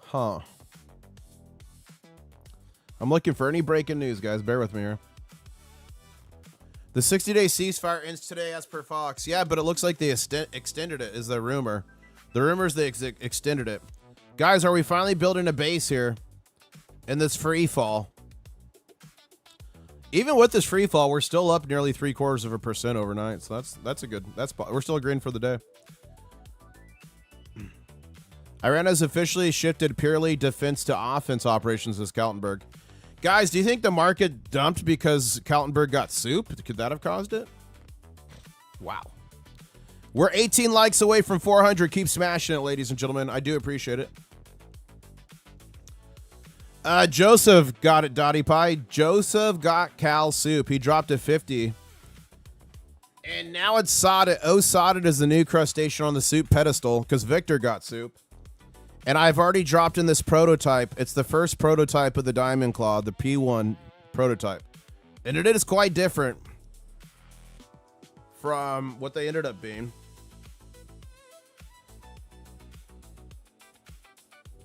Huh. I'm looking for any breaking news, guys. Bear with me here. The 60-day ceasefire ends today as per Fox. Yeah, but it looks like they extended it, is the rumor. The rumor is they extended it. Guys, are we finally building a base here in this free fall? Even with this free fall, we're still up nearly 0.75% overnight. So that's a good. We're still green for the day. Iran has officially shifted purely defense to offense operations as Kaltenberg. Guys, do you think the market dumped because Kaltenberg got soup? Could that have caused it? Wow. We're 18 likes away from 400. Keep smashing it, ladies and gentlemen. I do appreciate it. Joseph got it, Dottie Pie. Joseph got Cal soup. He dropped to 50. And now it's Sodded. Oh, Sodded is the new crustacean on the soup pedestal because Victor got soup. And I've already dropped in this prototype. It's the first prototype of the Diamond Claw, the P1 prototype. And it is quite different from what they ended up being.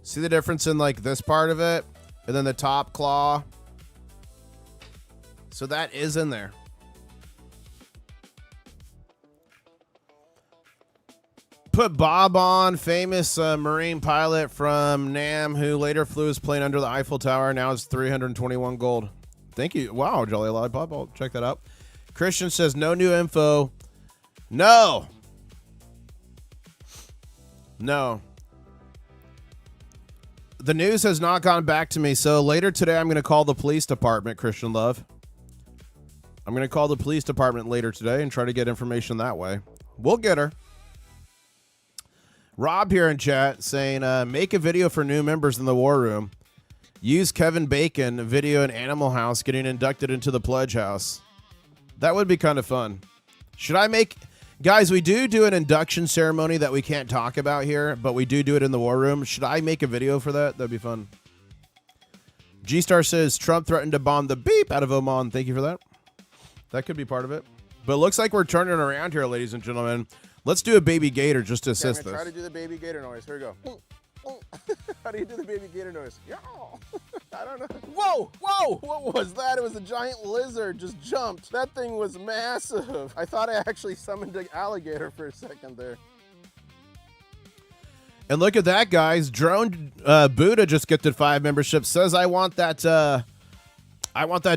See the difference in like this part of it? And then the top claw. So that is in there. Put Bob on, famous Marine pilot from Nam who later flew his plane under the Eiffel Tower. Now it's 321 gold. Thank you. Wow, Jolly Lollipop. I'll check that out. Christian says no new info. No. The news has not gone back to me. So later today, I'm going to call the police department, Christian Love. I'm going to call the police department later today and try to get information that way. We'll get her. Rob here in chat saying, make a video for new members in the war room. Use Kevin Bacon video in Animal House getting inducted into the Pledge House. That would be kind of fun. Should I make... Guys, we do an induction ceremony that we can't talk about here, but we do it in the war room. Should I make a video for that? That'd be fun. G-Star says, Trump threatened to bomb the beep out of Oman. Thank you for that. That could be part of it. But it looks like we're turning around here, ladies and gentlemen. Let's do a baby gator just to assist this. Try to do the baby gator noise. Here we go. How do you do the baby gator noise? Yeah. I don't know. Whoa, whoa, what was that? It was a giant lizard just jumped. That thing was massive. I thought I actually summoned an alligator for a second there. And look at that, guys. Drone Buddha just gifted 5 memberships. Says I want that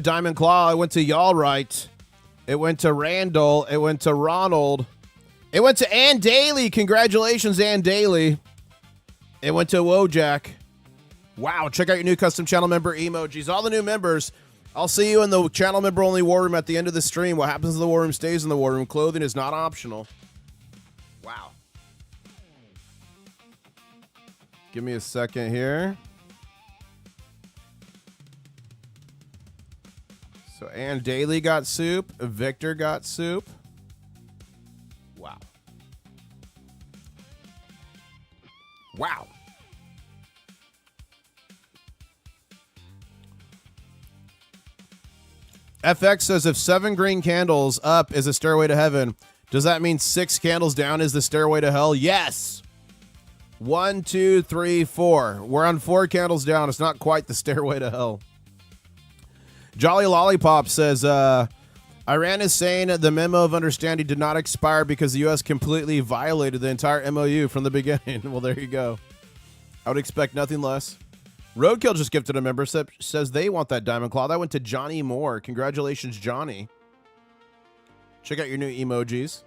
Diamond Claw. I went to Y'all Right. It went to Randall. It went to Ronald. It went to Ann Daly. Congratulations, Ann Daly. It went to Wojak. Wow, check out your new custom channel member emojis. All the new members. I'll see you in the channel member only war room at the end of the stream. What happens in the war room stays in the war room. Clothing is not optional. Wow. Give me a second here. So Ann Daly got soup. Victor got soup. Wow. Wow. FX says if 7 green candles up is a stairway to heaven, does that mean 6 candles down is the stairway to hell? Yes. 1, 2, 3, 4. We're on 4 candles down. It's not quite the stairway to hell. Jolly Lollipop says, Iran is saying the memo of understanding did not expire because the U.S. completely violated the entire MOU from the beginning. Well, there you go. I would expect nothing less. Roadkill just gifted a membership. Says they want that Diamond Claw. That went to Johnny Moore. Congratulations, Johnny. Check out your new emojis.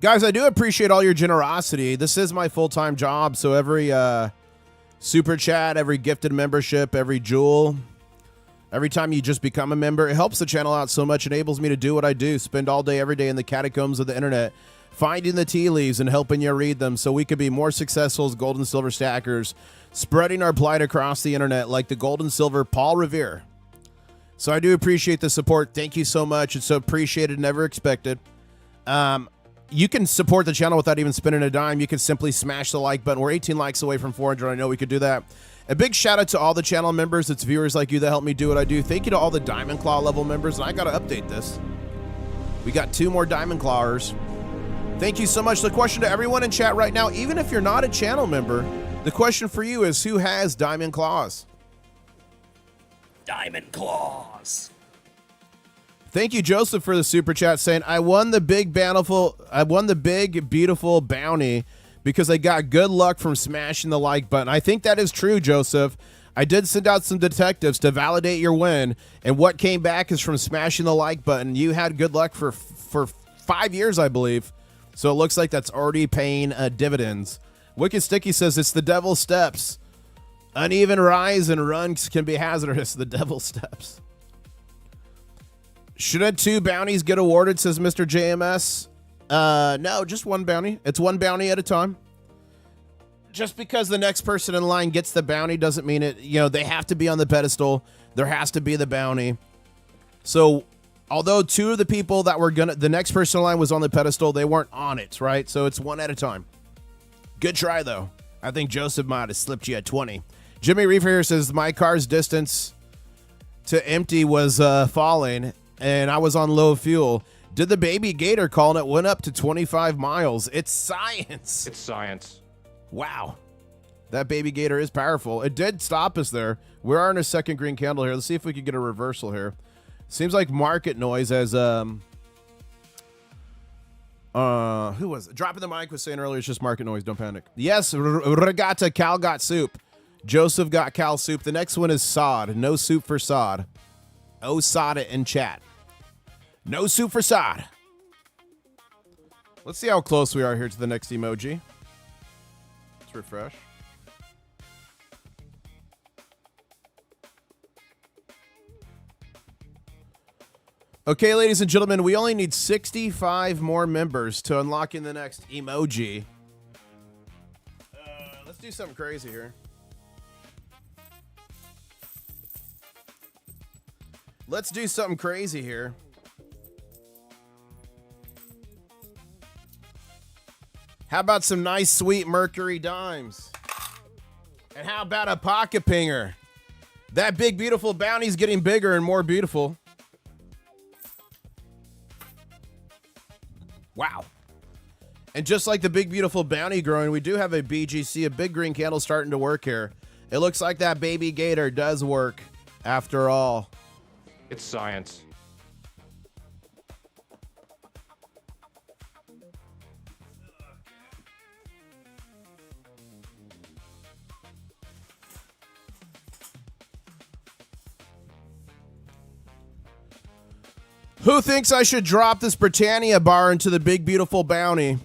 Guys, I do appreciate all your generosity. This is my full-time job, so every super chat, every gifted membership, every jewel, every time you just become a member, it helps the channel out so much, enables me to do what I do, spend all day, every day in the catacombs of the internet, finding the tea leaves and helping you read them so we could be more successful as gold and silver stackers, spreading our plight across the internet like the gold and silver Paul Revere. So I do appreciate the support. Thank you so much. It's so appreciated, never expected. You can support the channel without even spending a dime. You can simply smash the like button. We're 18 likes away from 400. I know we could do that. A big shout out to all the channel members. It's viewers like you that help me do what I do. Thank you to all the Diamond Claw level members. And I got to update this. We got 2 more Diamond Clawers. Thank you so much. The question to everyone in chat right now, even if you're not a channel member, the question for you is who has Diamond Claws? Diamond Claws. Thank you, Joseph, for the super chat saying, I won the big, beautiful bounty, because they got good luck from smashing the like button. I think that is true, Joseph. I did send out some detectives to validate your win, and what came back is from smashing the like button. You had good luck for 5 years, I believe. So it looks like that's already paying dividends. Wicked Sticky says it's the devil's steps. Uneven rise and runs can be hazardous. The devil's steps. Shouldn't 2 bounties get awarded, says Mr. JMS? No, just 1 bounty. It's 1 bounty at a time. Just because the next person in line gets the bounty doesn't mean it, they have to be on the pedestal. There has to be the bounty. So, although 2 of the people that were the next person in line was on the pedestal, they weren't on it, right? So it's 1 at a time. Good try, though. I think Joseph might have slipped you at 20. Jimmy Reefer here says, my car's distance to empty was falling, and I was on low fuel. Did the baby gator call, and it went up to 25 miles. It's science. It's science. Wow. That baby gator is powerful. It did stop us there. We are in a second green candle here. Let's see if we can get a reversal here. Seems like market noise as who was it? Dropping the mic was saying earlier, it's just market noise. Don't panic. Yes, Regatta Cal got soup. Joseph got Cal soup. The next one is Sod. No soup for Sod. Oh, Sod it in chat. No soup for Sod. Let's see how close we are here to the next emoji. Let's refresh. Okay, ladies and gentlemen, we only need 65 more members to unlocking the next emoji. Let's do something crazy here. Let's do something crazy here. How about some nice, sweet Mercury dimes? And how about a pocket pinger? That big, beautiful bounty's getting bigger and more beautiful. Wow. And just like the big, beautiful bounty growing, we do have a BGC, a big green candle starting to work here. It looks like that baby gator does work after all. It's science. Who thinks I should drop this Britannia bar into the big, beautiful bounty?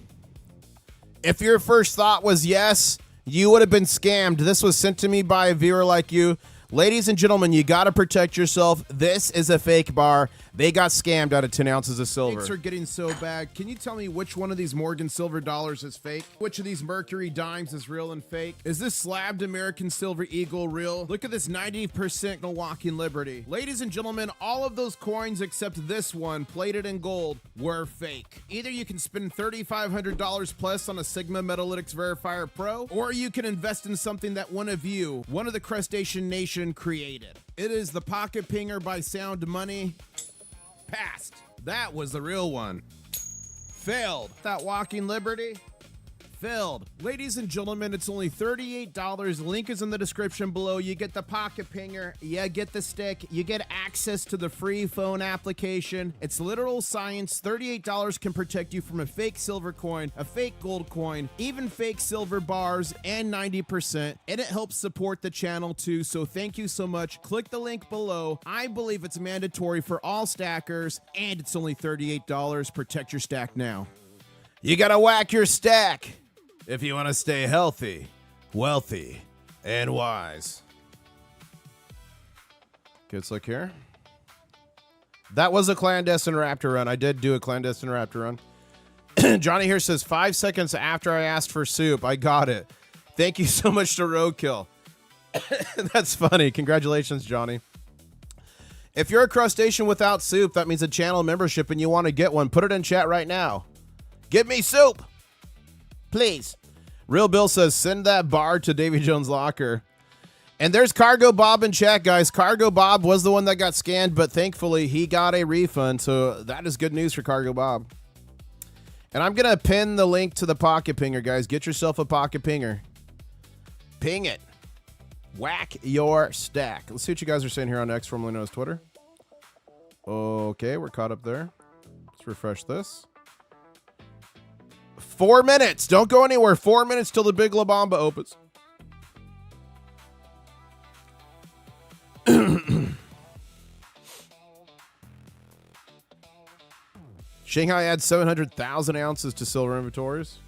If your first thought was yes, you would have been scammed. This was sent to me by a viewer like you. Ladies and gentlemen, you got to protect yourself. This is a fake bar. They got scammed out of 10 ounces of silver. Fakes are getting so bad. Can you tell me which one of these Morgan silver dollars is fake? Which of these Mercury dimes is real and fake? Is this slabbed American silver eagle real? Look at this 90% walking Liberty. Ladies and gentlemen, all of those coins except this one, plated in gold, were fake. Either you can spend $3,500 plus on a Sigma Metalytics Verifier Pro, or you can invest in something that one of the Crustacean Nation created. It is the Pocket Pinger by Sound Money. Passed. That was the real one. Failed. That Walking Liberty. Failed. Ladies and gentlemen, it's only $38. Link is in the description below. You get the Pocket Pinger. You get the stick. You get access to the free phone application. It's literal science. $38 can protect you from a fake silver coin, a fake gold coin, even fake silver bars, and 90%. And it helps support the channel too. So thank you so much. Click the link below. I believe it's mandatory for all stackers, and it's only $38. Protect your stack now. You gotta whack your stack if you want to stay healthy, wealthy, and wise. Okay, let's look here. That was a clandestine raptor run. I did do a clandestine raptor run. Johnny here says 5 seconds after I asked for soup, I got it. Thank you so much to Roadkill. That's funny. Congratulations, Johnny. If you're a crustacean without soup, that means a channel membership and you want to get one, put it in chat right now. Give me soup, please. Real Bill says, send that bar to Davy Jones' locker. And there's Cargo Bob in chat, guys. Cargo Bob was the one that got scanned, but thankfully he got a refund. So that is good news for Cargo Bob. And I'm going to pin the link to the Pocket Pinger, guys. Get yourself a Pocket Pinger. Ping it. Whack your stack. Let's see what you guys are saying here on X, formerly known as Twitter. Okay, we're caught up there. Let's refresh this. 4 minutes. Don't go anywhere. 4 minutes till the big La Bamba opens. Shanghai adds 700,000 ounces to silver inventories.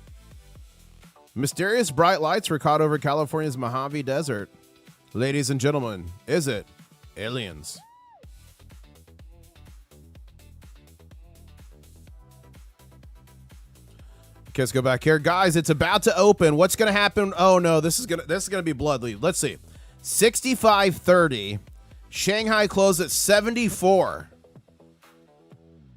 Mysterious bright lights were caught over California's Mojave Desert. Ladies and gentlemen, is it aliens? Okay, let's go back here. Guys, it's about to open. What's going to happen? Oh no, this is going to be bloodly. Let's see. 65.30. Shanghai closed at 74.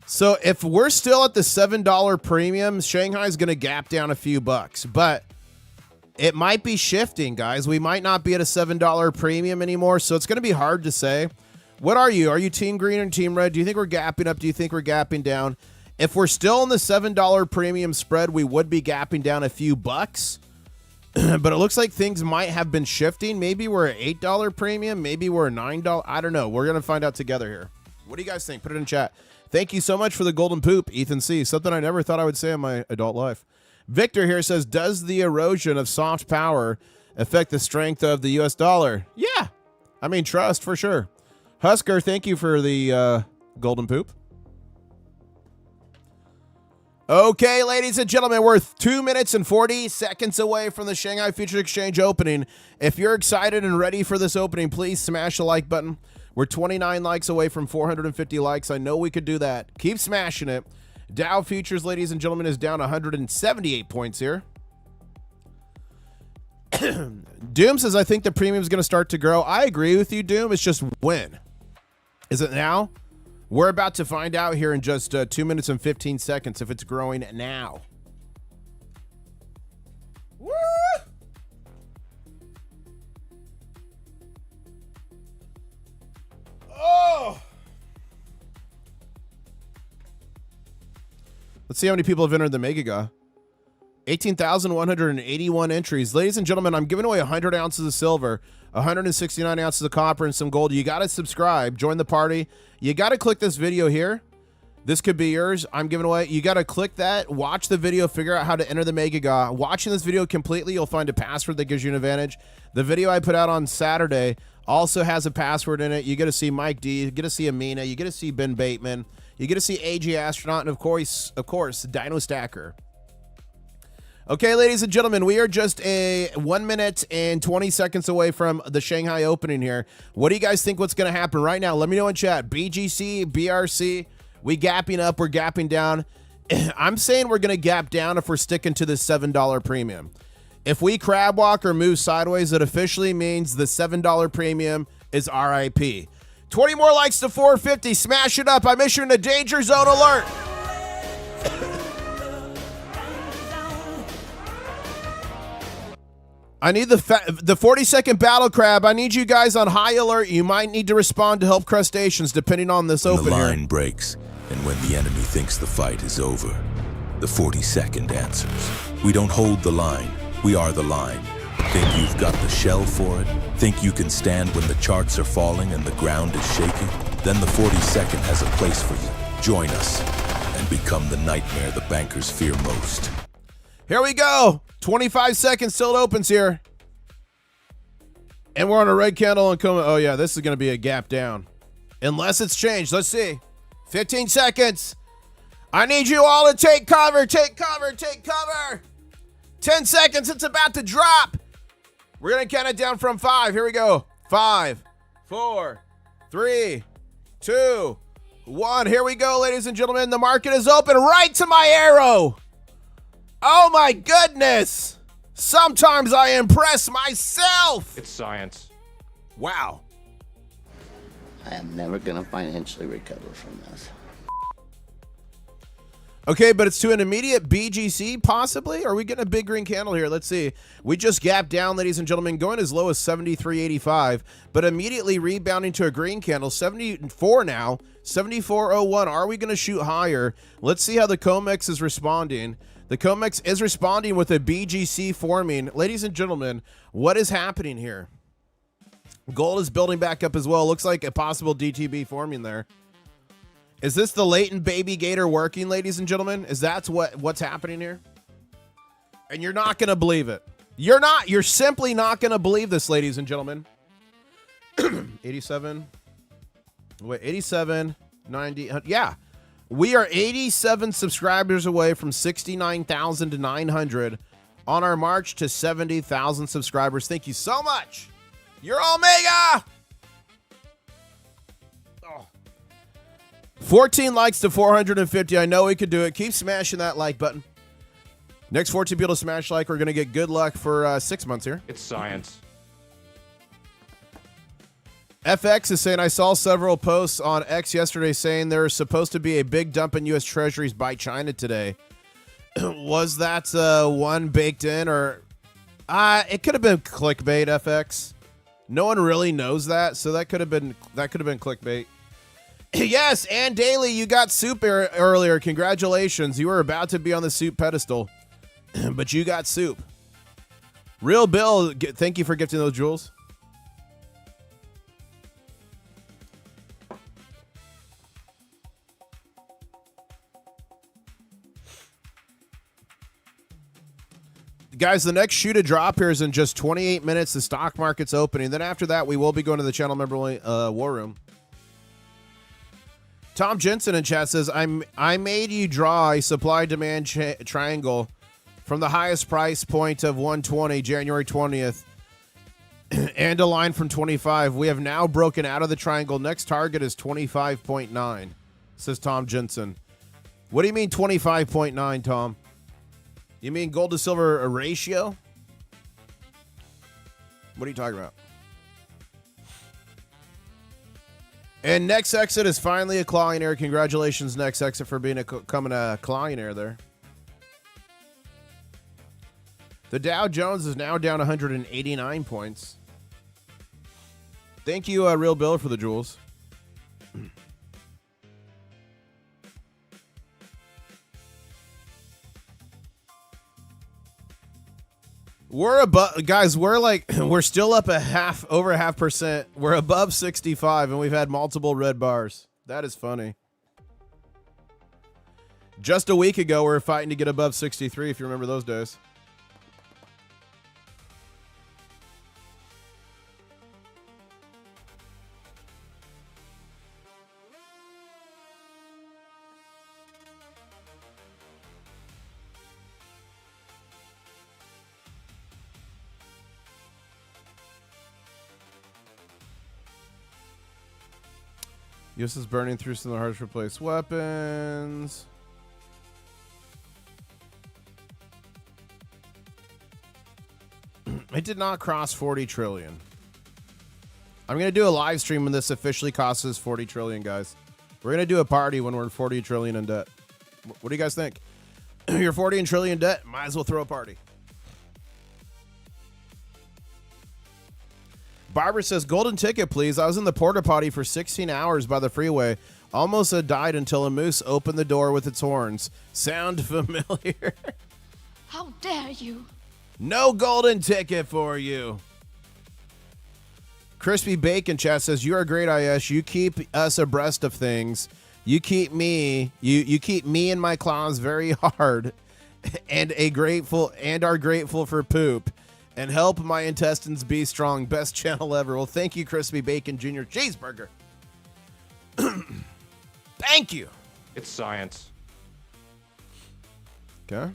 So if we're still at the $7 premium, Shanghai's going to gap down a few bucks, but it might be shifting, guys. We might not be at a $7 premium anymore, so it's going to be hard to say. What are you? Are you team green or team red? Do you think we're gapping up? Do you think we're gapping down? If we're still in the $7 premium spread, we would be gapping down a few bucks. But it looks like things might have been shifting. Maybe we're at $8 premium. Maybe we're at $9. I don't know. We're going to find out together here. What do you guys think? Put it in chat. Thank you so much for the golden poop, Ethan C. Something I never thought I would say in my adult life. Victor here says, does the erosion of soft power affect the strength of the U.S. dollar? Yeah. I mean, trust for sure. Husker, thank you for the golden poop. Okay, ladies and gentlemen, we're 2 minutes and 40 seconds away from the Shanghai Futures Exchange opening. If you're excited and ready for this opening, please smash the like button. We're 29 likes away from 450 likes. I know we could do that. Keep smashing it. Dow Futures, ladies and gentlemen, is down 178 points here. Doom says, I think the premium is going to start to grow. I agree with you, Doom. It's just when? Is it now? We're about to find out here in just 2 minutes and 15 seconds if it's growing now. Woo! Oh! Let's see how many people have entered the Megaga. 18,181 entries. Ladies and gentlemen, I'm giving away 100 ounces of silver, 169 ounces of copper, and some gold. You got to subscribe. Join the party. You got to click this video here. This could be yours. I'm giving away. You got to click that. Watch the video. Figure out how to enter the Megaga. Watching this video completely, you'll find a password that gives you an advantage. The video I put out on Saturday also has a password in it. You get to see Mike D. You get to see Amina. You get to see Ben Bateman. You get to see AG Astronaut. And of course, Dino Stacker. Okay, ladies and gentlemen, we are just a 1 minute and 20 seconds away from the Shanghai opening here. What do you guys think what's going to happen right now? Let me know in chat. BGC, BRC, we gapping up, we're gapping down. I'm saying we're going to gap down if we're sticking to the $7 premium. If we crab walk or move sideways, it officially means the $7 premium is RIP. 20 more likes to 450. Smash it up. I'm issuing a danger zone alert. I need the 40-second battle crab. I need you guys on high alert. You might need to respond to help crustaceans depending on this open here. The line breaks, and when the enemy thinks the fight is over, the 40-second answers. We don't hold the line. We are the line. Think you've got the shell for it? Think you can stand when the charts are falling and the ground is shaking? Then the 40-second has a place for you. Join us and become the nightmare the bankers fear most. Here we go. 25 seconds till it opens here. And we're on a red candle and coming. Oh, yeah, this is going to be a gap down. Unless it's changed. Let's see. 15 seconds. I need you all to take cover. Take cover. Take cover. 10 seconds. It's about to drop. We're going to count it down from 5. Here we go. 5, 4, 3, 2, 1. Here we go, ladies and gentlemen. The market is open right to my arrow. Oh my goodness! Sometimes I impress myself! It's science. Wow. I am never going to financially recover from this. Okay, but it's to an immediate BGC, possibly? Are we getting a big green candle here? Let's see. We just gapped down, ladies and gentlemen, going as low as 73.85, but immediately rebounding to a green candle, 74 now, 74.01. Are we going to shoot higher? Let's see how the COMEX is responding. The COMEX is responding with a BGC forming. Ladies and gentlemen, what is happening here? Gold is building back up as well. Looks like a possible DTB forming there. Is this the latent baby gator working, ladies and gentlemen? Is that what's happening here? And you're not going to believe it. You're simply not going to believe this, ladies and gentlemen. 87. Wait, 87, 90. Yeah. We are 87 subscribers away from 69,000 to 900 on our march to 70,000 subscribers. Thank you so much. You're all mega. 14 likes to 450. I know we could do it. Keep smashing that like button. Next 14 people to smash like, we're going to get good luck for 6 months here. It's science. FX is saying, I saw several posts on X yesterday saying there is supposed to be a big dump in U.S. Treasuries by China today. Was that one baked in, or it could have been clickbait, FX? No one really knows that, so that could have been clickbait. Yes, and Daly, you got soup earlier. Congratulations. You were about to be on the soup pedestal, but you got soup. Real Bill, thank you for gifting those jewels. Guys, the next shoe to drop here is in just 28 minutes. The stock market's opening. Then after that, we will be going to the channel member war room. Tom Jensen in chat says, I made you draw a supply-demand triangle from the highest price point of 120, January 20th, and a line from 25. We have now broken out of the triangle. Next target is 25.9, says Tom Jensen. What do you mean 25.9, Tom? You mean gold to silver ratio? What are you talking about? And Next Exit is finally a Clawionaire. Congratulations, Next Exit, for becoming a Clawionaire there. The Dow Jones is now down 189 points. Thank you, Real Bill, for the jewels. We're above, guys. We're still up over a half percent. We're above 65, and we've had multiple red bars. That is funny. Just a week ago, we were fighting to get above 63, if you remember those days. US is burning through some of the hard to replace weapons. It did not cross 40 trillion. I'm going to do a live stream when this officially costs us 40 trillion, guys. We're going to do a party when we're 40 trillion in debt. What do you guys think? You're 40 trillion in debt, might as well throw a party. Barbara says, golden ticket, please. I was in the porta potty for 16 hours by the freeway. Almost had died until a moose opened the door with its horns. Sound familiar? How dare you? No golden ticket for you. Crispy Bacon chat says, you are great, IS. You keep us abreast of things. You keep me, you keep me and my claws very hard and are grateful for poop. And help my intestines be strong. Best channel ever. Well, thank you, Crispy Bacon Jr. Cheeseburger. Thank you. It's science. Okay.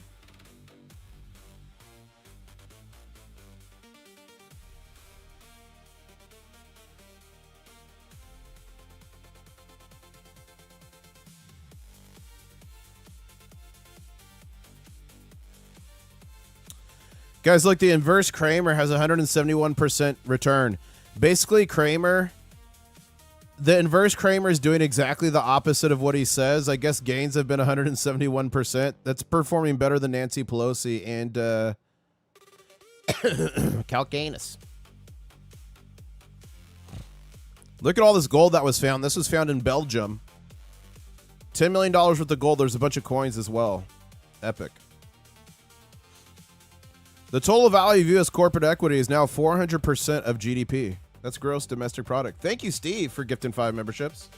Guys, look, the inverse Kramer has 171% return. Basically, the inverse Kramer is doing exactly the opposite of what he says. I guess gains have been 171%. That's performing better than Nancy Pelosi and Calcanus. Look at all this gold that was found. This was found in Belgium. $10 million worth of gold. There's a bunch of coins as well. Epic. The total value of U.S. corporate equity is now 400% of GDP. That's gross domestic product. Thank you, Steve, for gifting 5 memberships.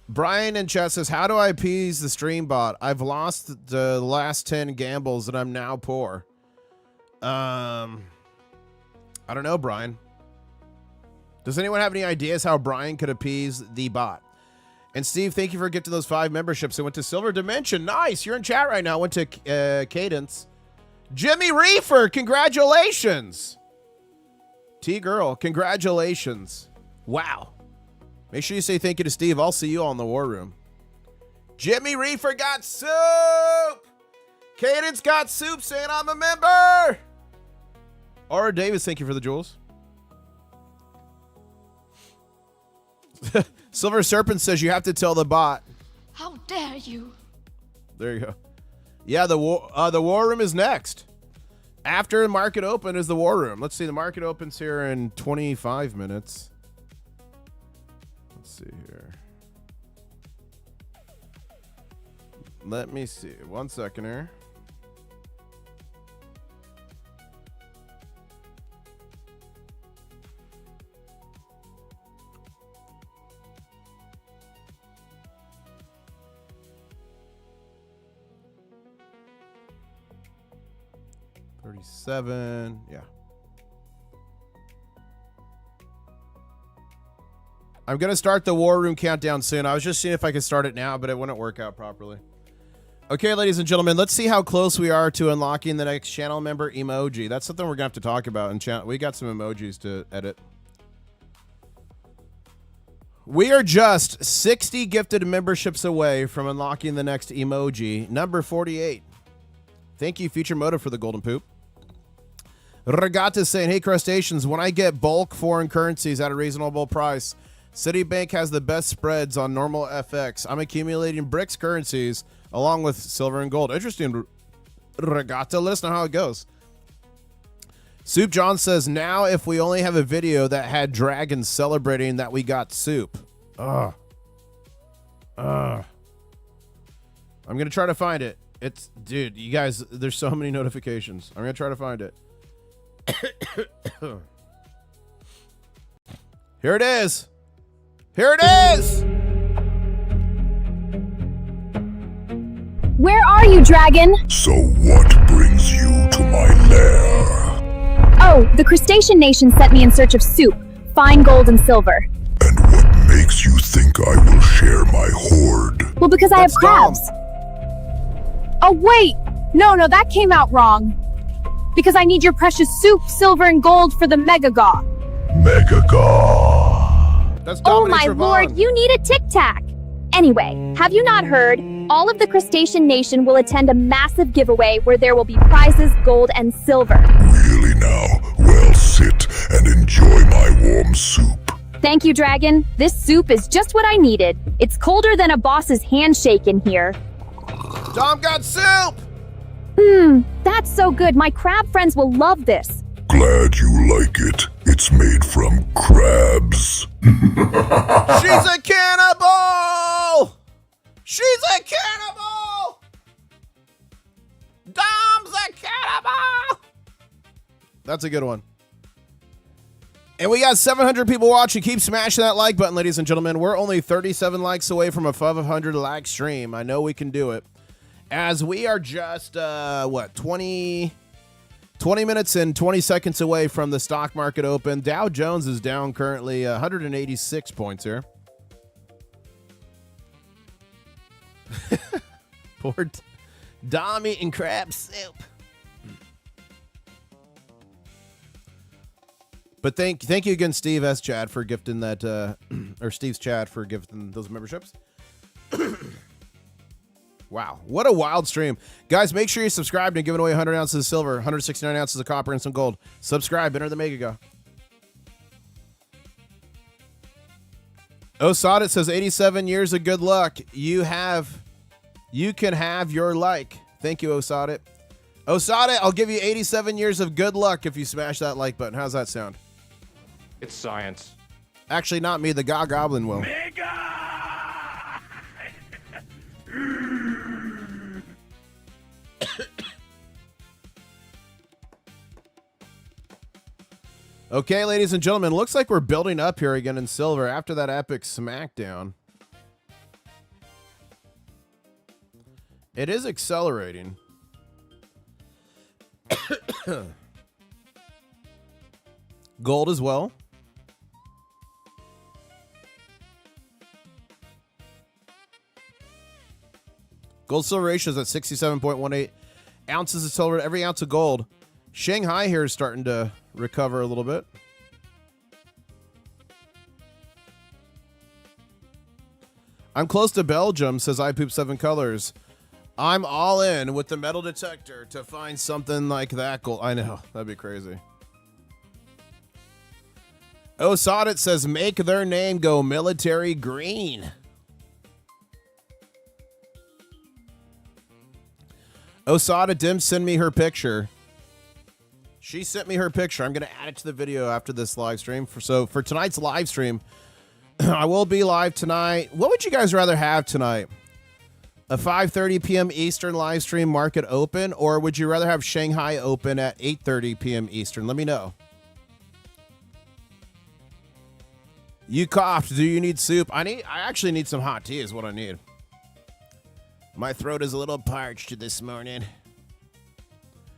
Brian in chat says, how do I appease the stream bot? I've lost the last 10 gambles and I'm now poor. I don't know, Brian. Does anyone have any ideas how Brian could appease the bot? And Steve, thank you for gifting those 5 memberships. It went to Silver Dimension. Nice. You're in chat right now. Went to Cadence. Jimmy Reefer, congratulations. T-Girl, congratulations. Wow. Make sure you say thank you to Steve. I'll see you all in the war room. Jimmy Reefer got soup. Cadence got soup saying I'm a member. Aura Davis, thank you for the jewels. Silver Serpent says you have to tell the bot. How dare you? There you go. Yeah, the war room is next. After the market open is the war room. Let's see. The market opens here in 25 minutes. Let's see here. Let me see. 1 second here. $37. Yeah. I'm going to start the war room countdown soon. I was just seeing if I could start it now, but it wouldn't work out properly. Okay, ladies and gentlemen, let's see how close we are to unlocking the next channel member emoji. That's something we're going to have to talk about in channel. We got some emojis to edit. We are just 60 gifted memberships away from unlocking the next emoji, number 48. Thank you, Future Motive, for the golden poop. Regatta saying, hey, crustaceans, when I get bulk foreign currencies at a reasonable price, Citibank has the best spreads on normal FX. I'm accumulating BRICS currencies along with silver and gold. Interesting, Regatta. Let us know how it goes. Soup John says, now if we only have a video that had dragons celebrating that we got soup. I'm going to try to find it. It's, dude, you guys, there's so many notifications. I'm going to try to find it. Here it is. Here it is. Where are you, dragon? So what brings you to my lair? Oh, the crustacean nation sent me in search of soup, fine gold and silver. And what makes you think I will share my hoard? Well, because I have crabs. Oh, wait. No, that came out wrong. Because I need your precious soup, silver, and gold for the Megaga. Megaga. That's oh, my lord, you need a tic-tac. Anyway, have you not heard? All of the crustacean nation will attend a massive giveaway where there will be prizes, gold, and silver. Really now? Well, sit and enjoy my warm soup. Thank you, dragon. This soup is just what I needed. It's colder than a boss's handshake in here. Dom got soup! That's so good. My crab friends will love this. Glad you like it. It's made from crabs. She's a cannibal! She's a cannibal! Dom's a cannibal! That's a good one. And we got 700 people watching. Keep smashing that like button, ladies and gentlemen. We're only 37 likes away from a 500 like stream. I know we can do it. As we are just, 20 minutes and 20 seconds away from the stock market open. Dow Jones is down currently 186 points here. Poor Dom eating crab soup. But thank you again, Steve S. Chad, for gifting that, or Steve's Chad for gifting those memberships. Wow, what a wild stream. Guys, make sure you subscribe to giving away 100 ounces of silver, 169 ounces of copper, and some gold. Subscribe, enter the Megaga. Osadit says 87 years of good luck. You can have your like. Thank you, Osadit. Osadit, I'll give you 87 years of good luck if you smash that like button. How's that sound? It's science. Actually, not me. The Goblin will. Okay, ladies and gentlemen, looks like we're building up here again in silver after that epic smackdown. It is accelerating. Gold as well. Gold silver ratio is at 67.18 ounces of silver every ounce of gold. Shanghai here is starting to recover a little bit. I'm close to Belgium, says I Poop 7 Colors. I'm all in with the metal detector to find something like that gold. I know, that'd be crazy. Osadit says, make their name go military green. Osada Dim send me her picture. She sent me her picture. I'm going to add it to the video after this live stream. So for tonight's live stream, I will be live tonight. What would you guys rather have tonight? A 5:30 p.m. Eastern live stream market open, or would you rather have Shanghai open at 8:30 p.m. Eastern? Let me know. You coughed. Do you need soup? I actually need some hot tea is what I need. My throat is a little parched this morning.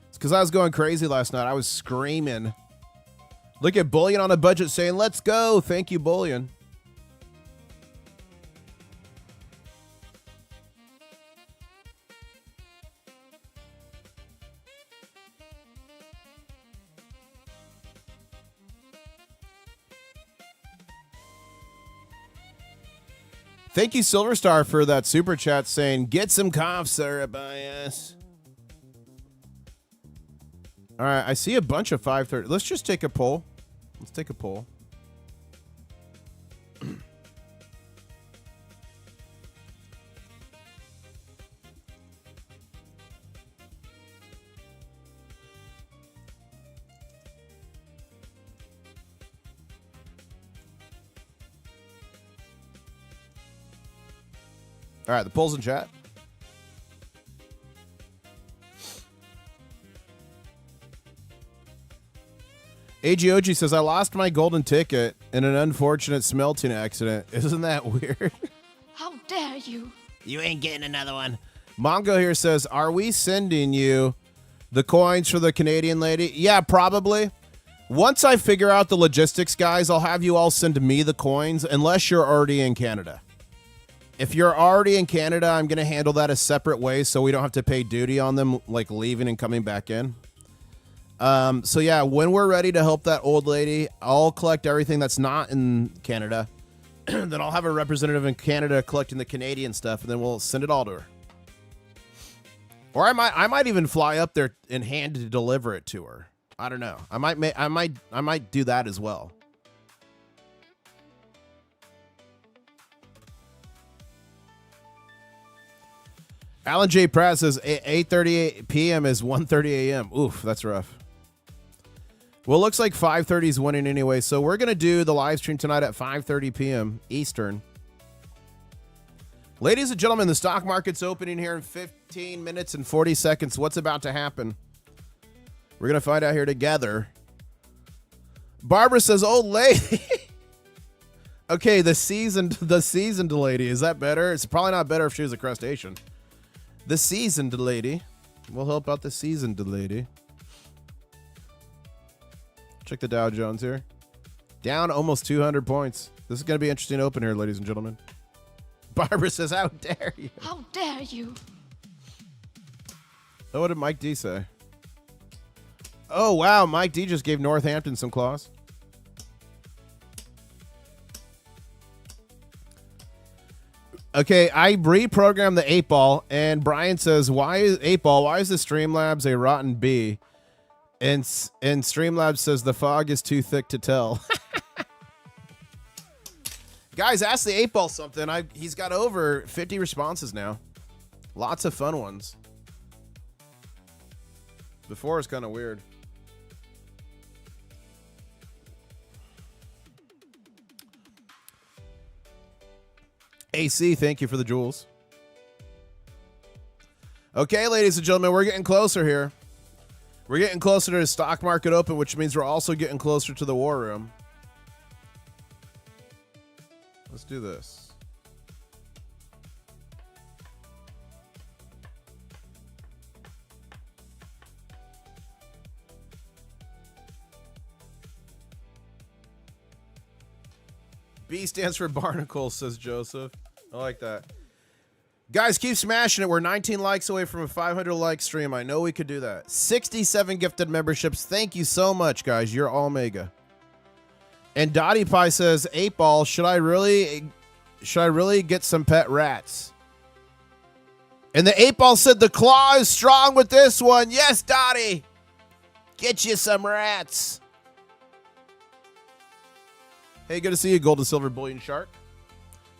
It's because I was going crazy last night. I was screaming. Look at Bullion on a budget saying, let's go. Thank you, Bullion. Thank you, Silver Star, for that super chat saying, get some cough syrup by us. All right, I see a bunch of 5:30. Let's just take a poll. Let's take a poll. All right, the poll's in chat. AGOG says, I lost my golden ticket in an unfortunate smelting accident. Isn't that weird? How dare you? You ain't getting another one. Mongo here says, are we sending you the coins for the Canadian lady? Yeah, probably. Once I figure out the logistics, guys, I'll have you all send me the coins unless you're already in Canada. If you're already in Canada, I'm going to handle that a separate way so we don't have to pay duty on them, like leaving and coming back in. So yeah, when we're ready to help that old lady, I'll collect everything that's not in Canada. Then I'll have a representative in Canada collecting the Canadian stuff, and then we'll send it all to her. Or I might even fly up there in hand to deliver it to her. I don't know. I might do that as well. Alan J. Pratt says 8:38 p.m. is 1:30 a.m. Oof, that's rough. Well, it looks like 5:30 is winning anyway, so we're going to do the live stream tonight at 5:30 p.m. Eastern. Ladies and gentlemen, the stock market's opening here in 15 minutes and 40 seconds. What's about to happen? We're going to find out here together. Barbara says, old lady. Okay, the seasoned lady. Is that better? It's probably not better if she was a crustacean. The seasoned lady. We'll help out the seasoned lady. Check the Dow Jones here. Down almost 200 points. This is going to be an interesting open here, ladies and gentlemen. Barbara says, how dare you? How dare you? Oh, what did Mike D say? Oh, wow. Mike D just gave Northampton some claws. Okay, I reprogrammed the 8-ball, and Brian says, why is 8-ball? Why is the Streamlabs a rotten B? And Streamlabs says the fog is too thick to tell. Guys, ask the 8-ball something. He's got over 50 responses now. Lots of fun ones. Before it's kind of weird. AC, thank you for the jewels. Okay, ladies and gentlemen, we're getting closer here. We're getting closer to the stock market open, which means we're also getting closer to the war room. Let's do this. B stands for barnacle, says Joseph. I like that. Guys, keep smashing it. We're 19 likes away from a 500 like stream. I know we could do that. 67 gifted memberships. Thank you so much, guys. You're all mega. And Dottie Pie says, 8-Ball, should I really get some pet rats? And the 8-Ball said the claw is strong with this one. Yes, Dottie. Get you some rats. Hey, good to see you, Gold and Silver Bullion Shark.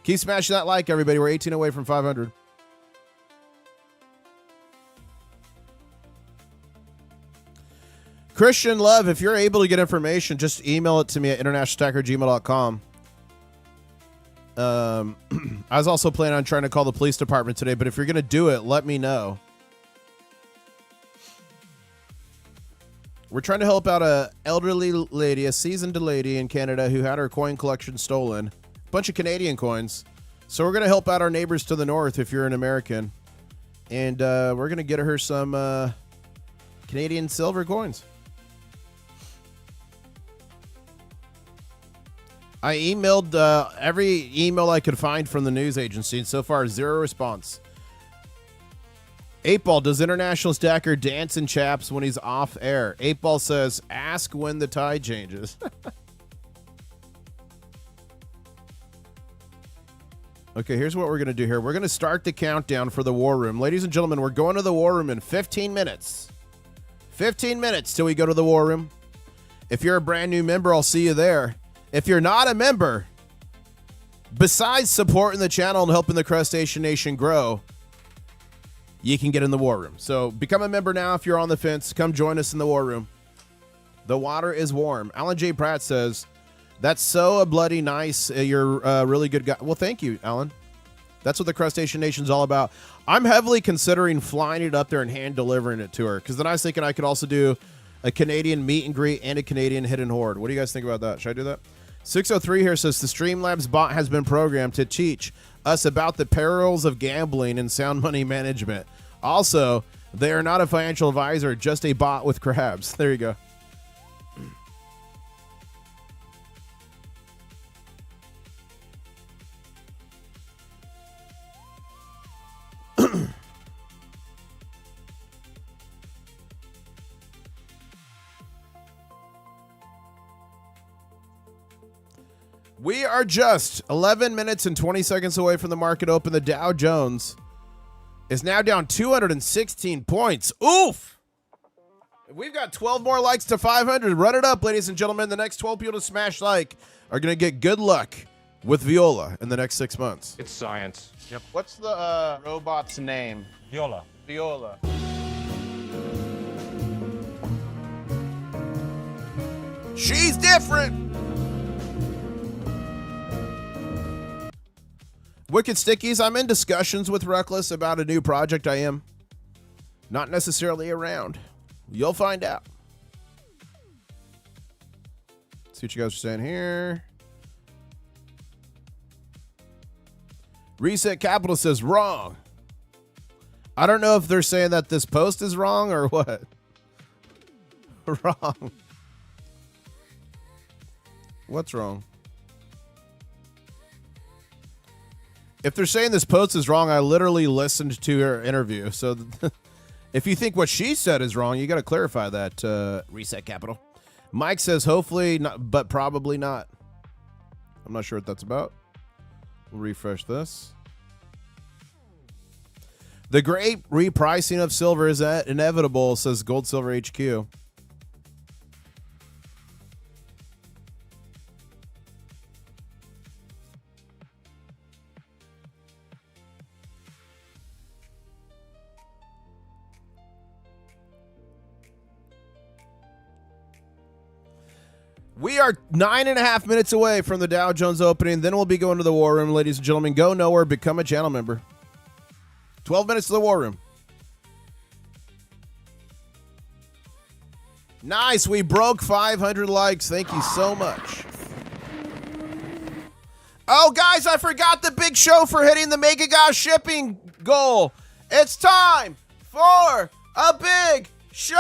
Keep smashing that like, everybody. We're 18 away from 500. Christian Love, if you're able to get information, just email it to me at internationalstacker@gmail.com. I was also planning on trying to call the police department today, but if you're going to do it, let me know. We're trying to help out a elderly lady, a seasoned lady in Canada who had her coin collection stolen. A bunch of Canadian coins. So we're going to help out our neighbors to the north if you're an American. And we're going to get her some Canadian silver coins. I emailed every email I could find from the news agency, and so far, 0 response. 8-Ball, does International Stacker dance in chaps when he's off air? 8-Ball says, ask when the tide changes. Okay, here's what we're going to do here. We're going to start the countdown for the war room. Ladies and gentlemen, we're going to the war room in 15 minutes. 15 minutes till we go to the war room. If you're a brand new member, I'll see you there. If you're not a member, besides supporting the channel and helping the Crustacean Nation grow, you can get in the war room. So become a member now if you're on the fence. Come join us in the war room. The water is warm. Alan J. Pratt says, that's so bloody nice. You're a really good guy. Well, thank you, Alan. That's what the Crustacean Nation's all about. I'm heavily considering flying it up there and hand delivering it to her, because then I was thinking I could also do a Canadian meet and greet and a Canadian hidden hoard. What do you guys think about that? Should I do that? 603 here says the Streamlabs bot has been programmed to teach us about the perils of gambling and sound money management. Also, they are not a financial advisor, just a bot with crabs. There you go. We are just 11 minutes and 20 seconds away from the market open. The Dow Jones is now down 216 points. Oof! We've got 12 more likes to 500. Run it up, ladies and gentlemen. The next 12 people to smash like are going to get good luck with Viola in the next 6 months. It's science. Yep. What's the robot's name? Viola. Viola. She's different. Wicked Stickies, I'm in discussions with Reckless about a new project. I am not necessarily around. You'll find out. See what you guys are saying here. Reset Capital says wrong. I don't know if they're saying that this post is wrong or what. Wrong. What's wrong? If they're saying this post is wrong, I literally listened to her interview. So if you think what she said is wrong, you got to clarify that, Reset Capital. Mike says hopefully not, but probably not. I'm not sure what that's about. We'll refresh this. The great repricing of silver is inevitable, says Gold Silver HQ. We are 9.5 minutes away from the Dow Jones opening. Then we'll be going to the war room, ladies and gentlemen. Go nowhere. Become a channel member. 12 minutes to the war room. Nice. We broke 500 likes. Thank you so much. Oh, guys, I forgot the big show for hitting the Mega Gosh shipping goal. It's time for a big Show!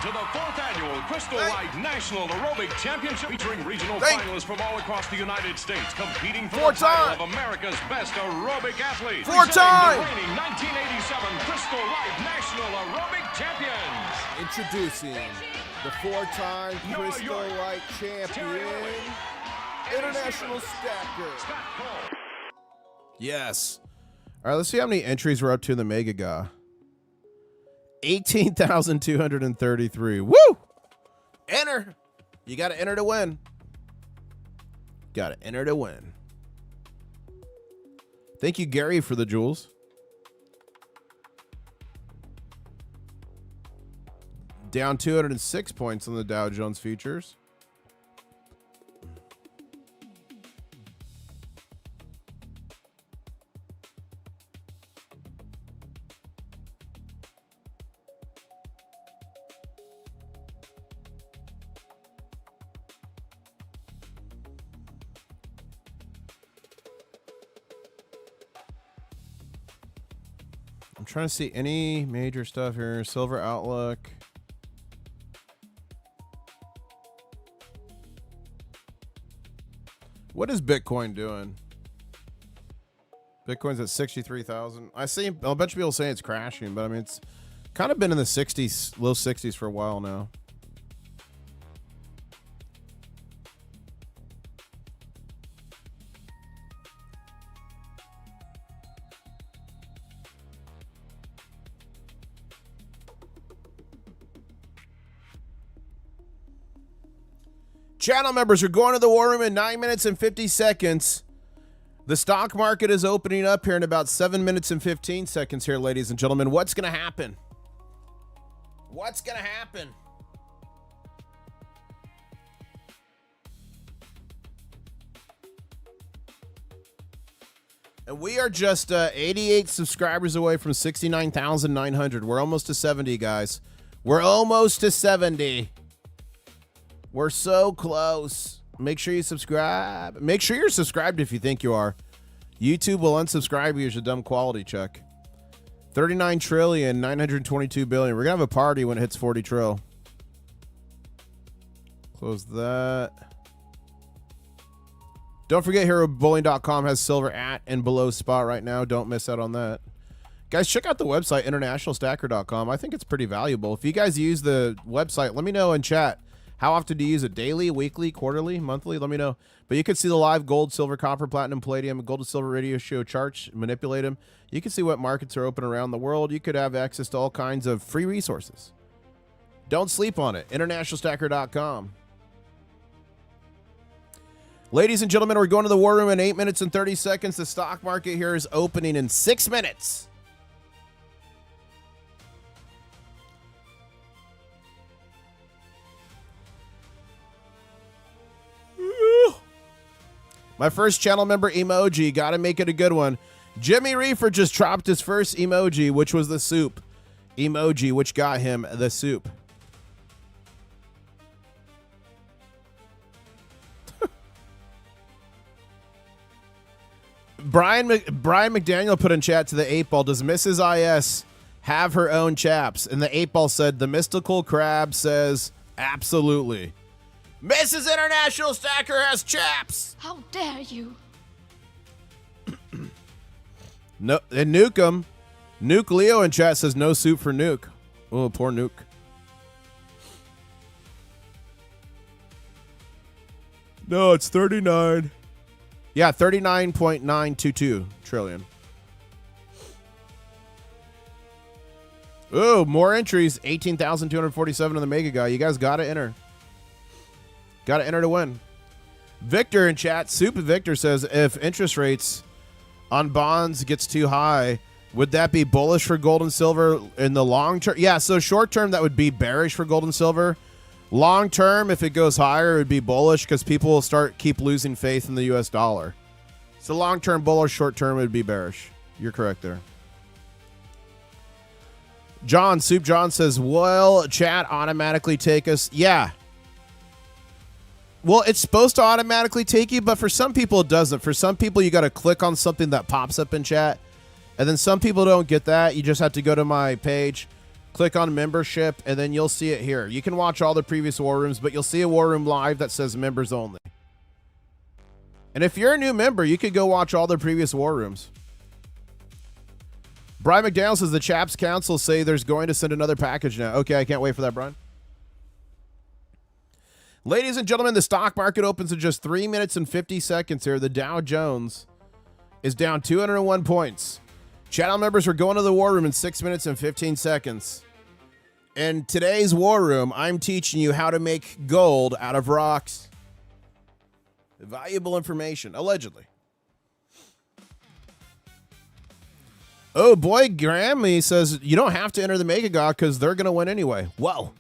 To the 4th annual Crystal Light National Aerobic Championship, featuring regional Thank- finalists from all across the United States, competing for Four the title time. of America's best aerobic athlete. Four Presenting time. the reigning 1987 Crystal Light National Aerobic Champions. Introducing the 4-time Crystal Light champion, International Stacker. Yes. All right, let's see how many entries we're up to in the Mega Ga. 18,233. Woo! Enter. You got to enter to win. Got to enter to win. Thank you, Gary, for the jewels. Down 206 points on the Dow Jones Futures. I'm trying to see any major stuff here. Silver Outlook. What is Bitcoin doing? Bitcoin's at 63,000. I see a bunch of people saying it's crashing, but I mean, it's kind of been in the 60s, low 60s for a while now. Channel members are going to the war room in 9 minutes and 50 seconds. The stock market is opening up here in about 7 minutes and 15 seconds here, ladies and gentlemen. What's going to happen? What's going to happen? And we are just 88 subscribers away from 69,900. We're almost to 70, guys. We're almost to 70. We're so close. Make sure you subscribe. Make sure you're subscribed if you think you are. YouTube will unsubscribe you as a dumb quality check. 39 trillion, 922 billion. We're going to have a party when it hits 40 trill. Close that. Don't forget, HeroBowling.com has silver at and below spot right now. Don't miss out on that. Guys, check out the website, internationalstacker.com. I think it's pretty valuable. If you guys use the website, let me know in chat. How often do you use it? Daily, weekly, quarterly, monthly? Let me know. But you can see the live gold, silver, copper, platinum, palladium, gold to silver radio show charts, manipulate them. You can see what markets are open around the world. You could have access to all kinds of free resources. Don't sleep on it. Internationalstacker.com. Ladies and gentlemen, we're going to the war room in 8 minutes and 30 seconds. The stock market here is opening in 6 minutes. My first channel member emoji. Got to make it a good one. Jimmy Reefer just dropped his first emoji, which was the soup emoji, which got him the soup. Brian McDaniel put in chat to the 8-Ball, does Mrs. IS have her own chaps? And the 8-Ball said, the mystical crab says, absolutely. Mrs. International Stacker has chaps. How dare you? No, and Nuke 'em. Nuke Leo in chat says no soup for Nuke. Oh, poor Nuke. No, it's 39. Yeah, 39.922 trillion. Oh, more entries. 18,247 on the Mega Guy. You guys got to enter. Got to enter to win. Victor in chat, Super Victor says, if interest rates on bonds gets too high, would that be bullish for gold and silver in the long term? Yeah, so short term, that would be bearish for gold and silver. Long term, if it goes higher, it would be bullish because people will keep losing faith in the U.S. dollar. So long term bullish, short term, it would be bearish. You're correct there. John, Soup John says, will chat automatically take us? Yeah. Well, it's supposed to automatically take you, but for some people it doesn't. For some people, you got to click on something that pops up in chat. And then some people don't get that. You just have to go to my page, click on membership, and then you'll see it here. You can watch all the previous war rooms, but you'll see a war room live that says members only. And if you're a new member, you could go watch all the previous war rooms. Brian McDaniel says the Chaps Council say there's going to send another package now. Okay, I can't wait for that, Brian. Ladies and gentlemen, the stock market opens in just 3 minutes and 50 seconds here. The Dow Jones is down 201 points. Channel members are going to the war room in 6 minutes and 15 seconds. In today's war room, I'm teaching you how to make gold out of rocks. Valuable information, allegedly. Oh boy, Grammy says you don't have to enter the Mega God because they're going to win anyway. Whoa.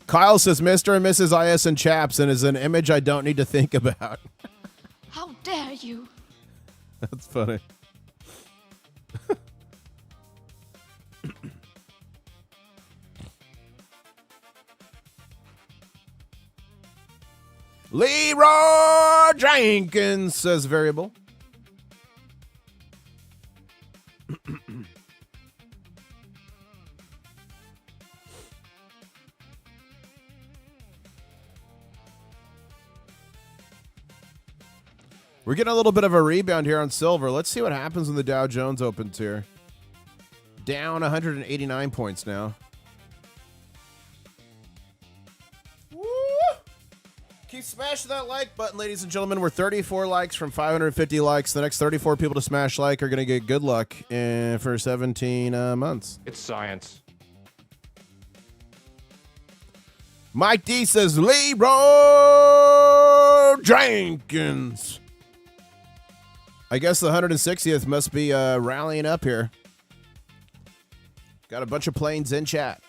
Kyle says Mr. and Mrs. IS and Chaps and is an image I don't need to think about. How dare you? That's funny. Leroy Jenkins says variable. We're getting a little bit of a rebound here on silver. Let's see what happens when the Dow Jones opens here. Down 189 points now. Woo! Keep smashing that like button, ladies and gentlemen. We're 34 likes from 550 likes. The next 34 people to smash like are going to get good luck for 17 months. It's science. Mike D says Leroy Jenkins. I guess the 160th must be rallying up here. Got a bunch of planes in chat.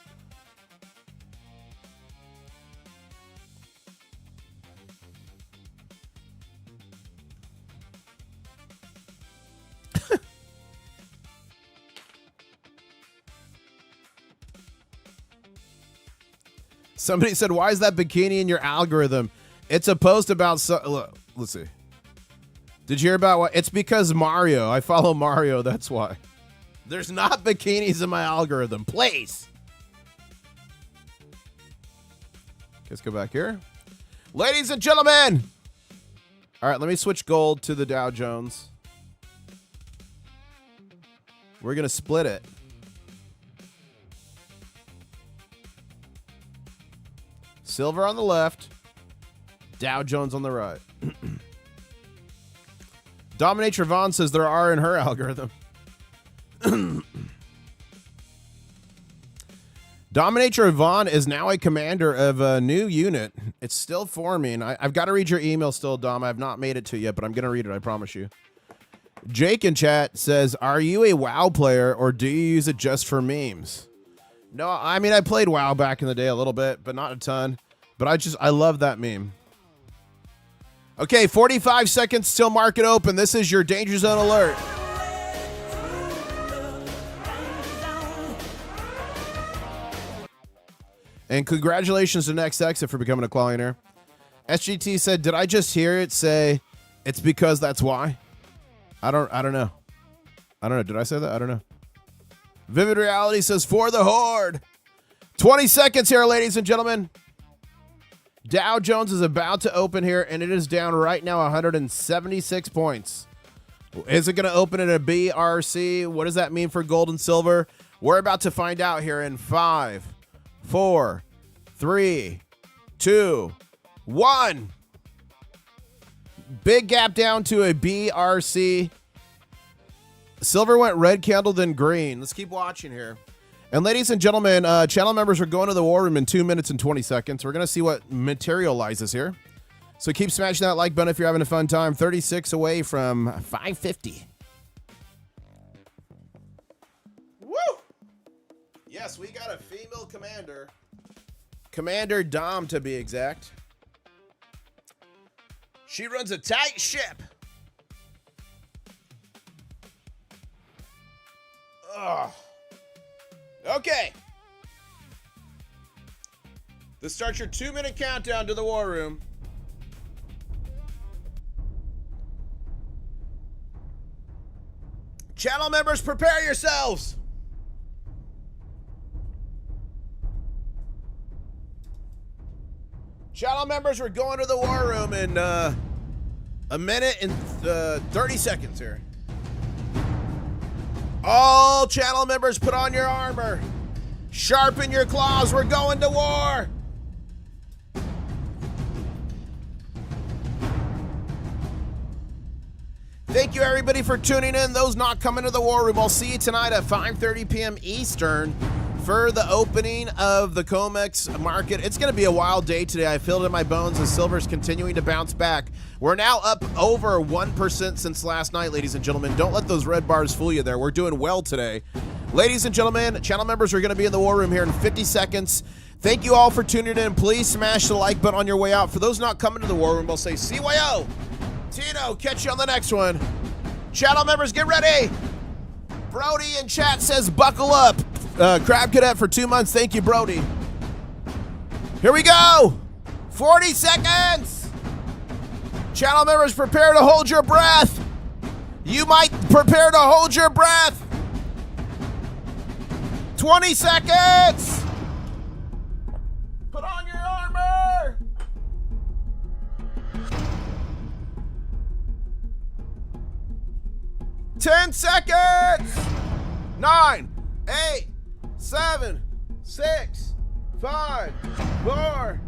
Somebody said, why is that bikini in your algorithm? It's a post about... Look, let's see. Did you hear about what? It's because Mario. I follow Mario. That's why. There's not bikinis in my algorithm. Please. Let's go back here. Ladies and gentlemen. All right, let me switch gold to the Dow Jones. We're going to split it. Silver on the left. Dow Jones on the right. Dominator Vaughn says there are in her algorithm. Dominator Vaughn is now a commander of a new unit. It's still forming. I've got to read your email still, Dom. I've not made it to you yet, but I'm going to read it. I promise you. Jake in chat says, are you a WoW player or do you use it just for memes? No, I mean, I played WoW back in the day a little bit, but not a ton. But I love that meme. Okay, 45 seconds till market open. This is your Danger Zone alert. And congratulations to Next Exit for becoming a qualionaire. SGT said, did I just hear it say it's because that's why? I don't know. I don't know. Did I say that? I don't know. Vivid Reality says, for the Horde. 20 seconds here, ladies and gentlemen. Dow Jones is about to open here, and it is down right now 176 points. Is it going to open at a BRC? What does that mean for gold and silver? We're about to find out here in 5, 4, 3, 2, 1. Big gap down to a BRC. Silver went red candle, then green. Let's keep watching here. And ladies and gentlemen, channel members are going to the war room in 2 minutes and 20 seconds. We're going to see what materializes here. So keep smashing that like button if you're having a fun time. 36 away from 550. Woo! Yes, we got a female commander. Commander Dom, to be exact. She runs a tight ship. Ugh. Okay. Let's start your 2-minute countdown to the war room. Channel members, prepare yourselves. Channel members, we're going to the war room in a minute and 30 seconds here. All channel members, put on your armor. Sharpen your claws. We're going to war. Thank you, everybody, for tuning in. Those not coming to the war room, I'll see you tonight at 5:30 p.m. Eastern for the opening of the COMEX market. It's going to be a wild day today. I feel it in my bones as silver's continuing to bounce back. We're now up over 1% since last night, ladies and gentlemen. Don't let those red bars fool you there. We're doing well today. Ladies and gentlemen, channel members are going to be in the war room here in 50 seconds. Thank you all for tuning in. Please smash the like button on your way out. For those not coming to the war room, I'll say CYO. Tino, catch you on the next one. Channel members, get ready. Brody in chat says buckle up. Crab Cadet for 2 months. Thank you, Brody. Here we go. 40 seconds. Channel members, prepare to hold your breath. You might prepare to hold your breath. 20 seconds. Put on your armor. 10 seconds. 9, 8, 7, 6, 5, 4,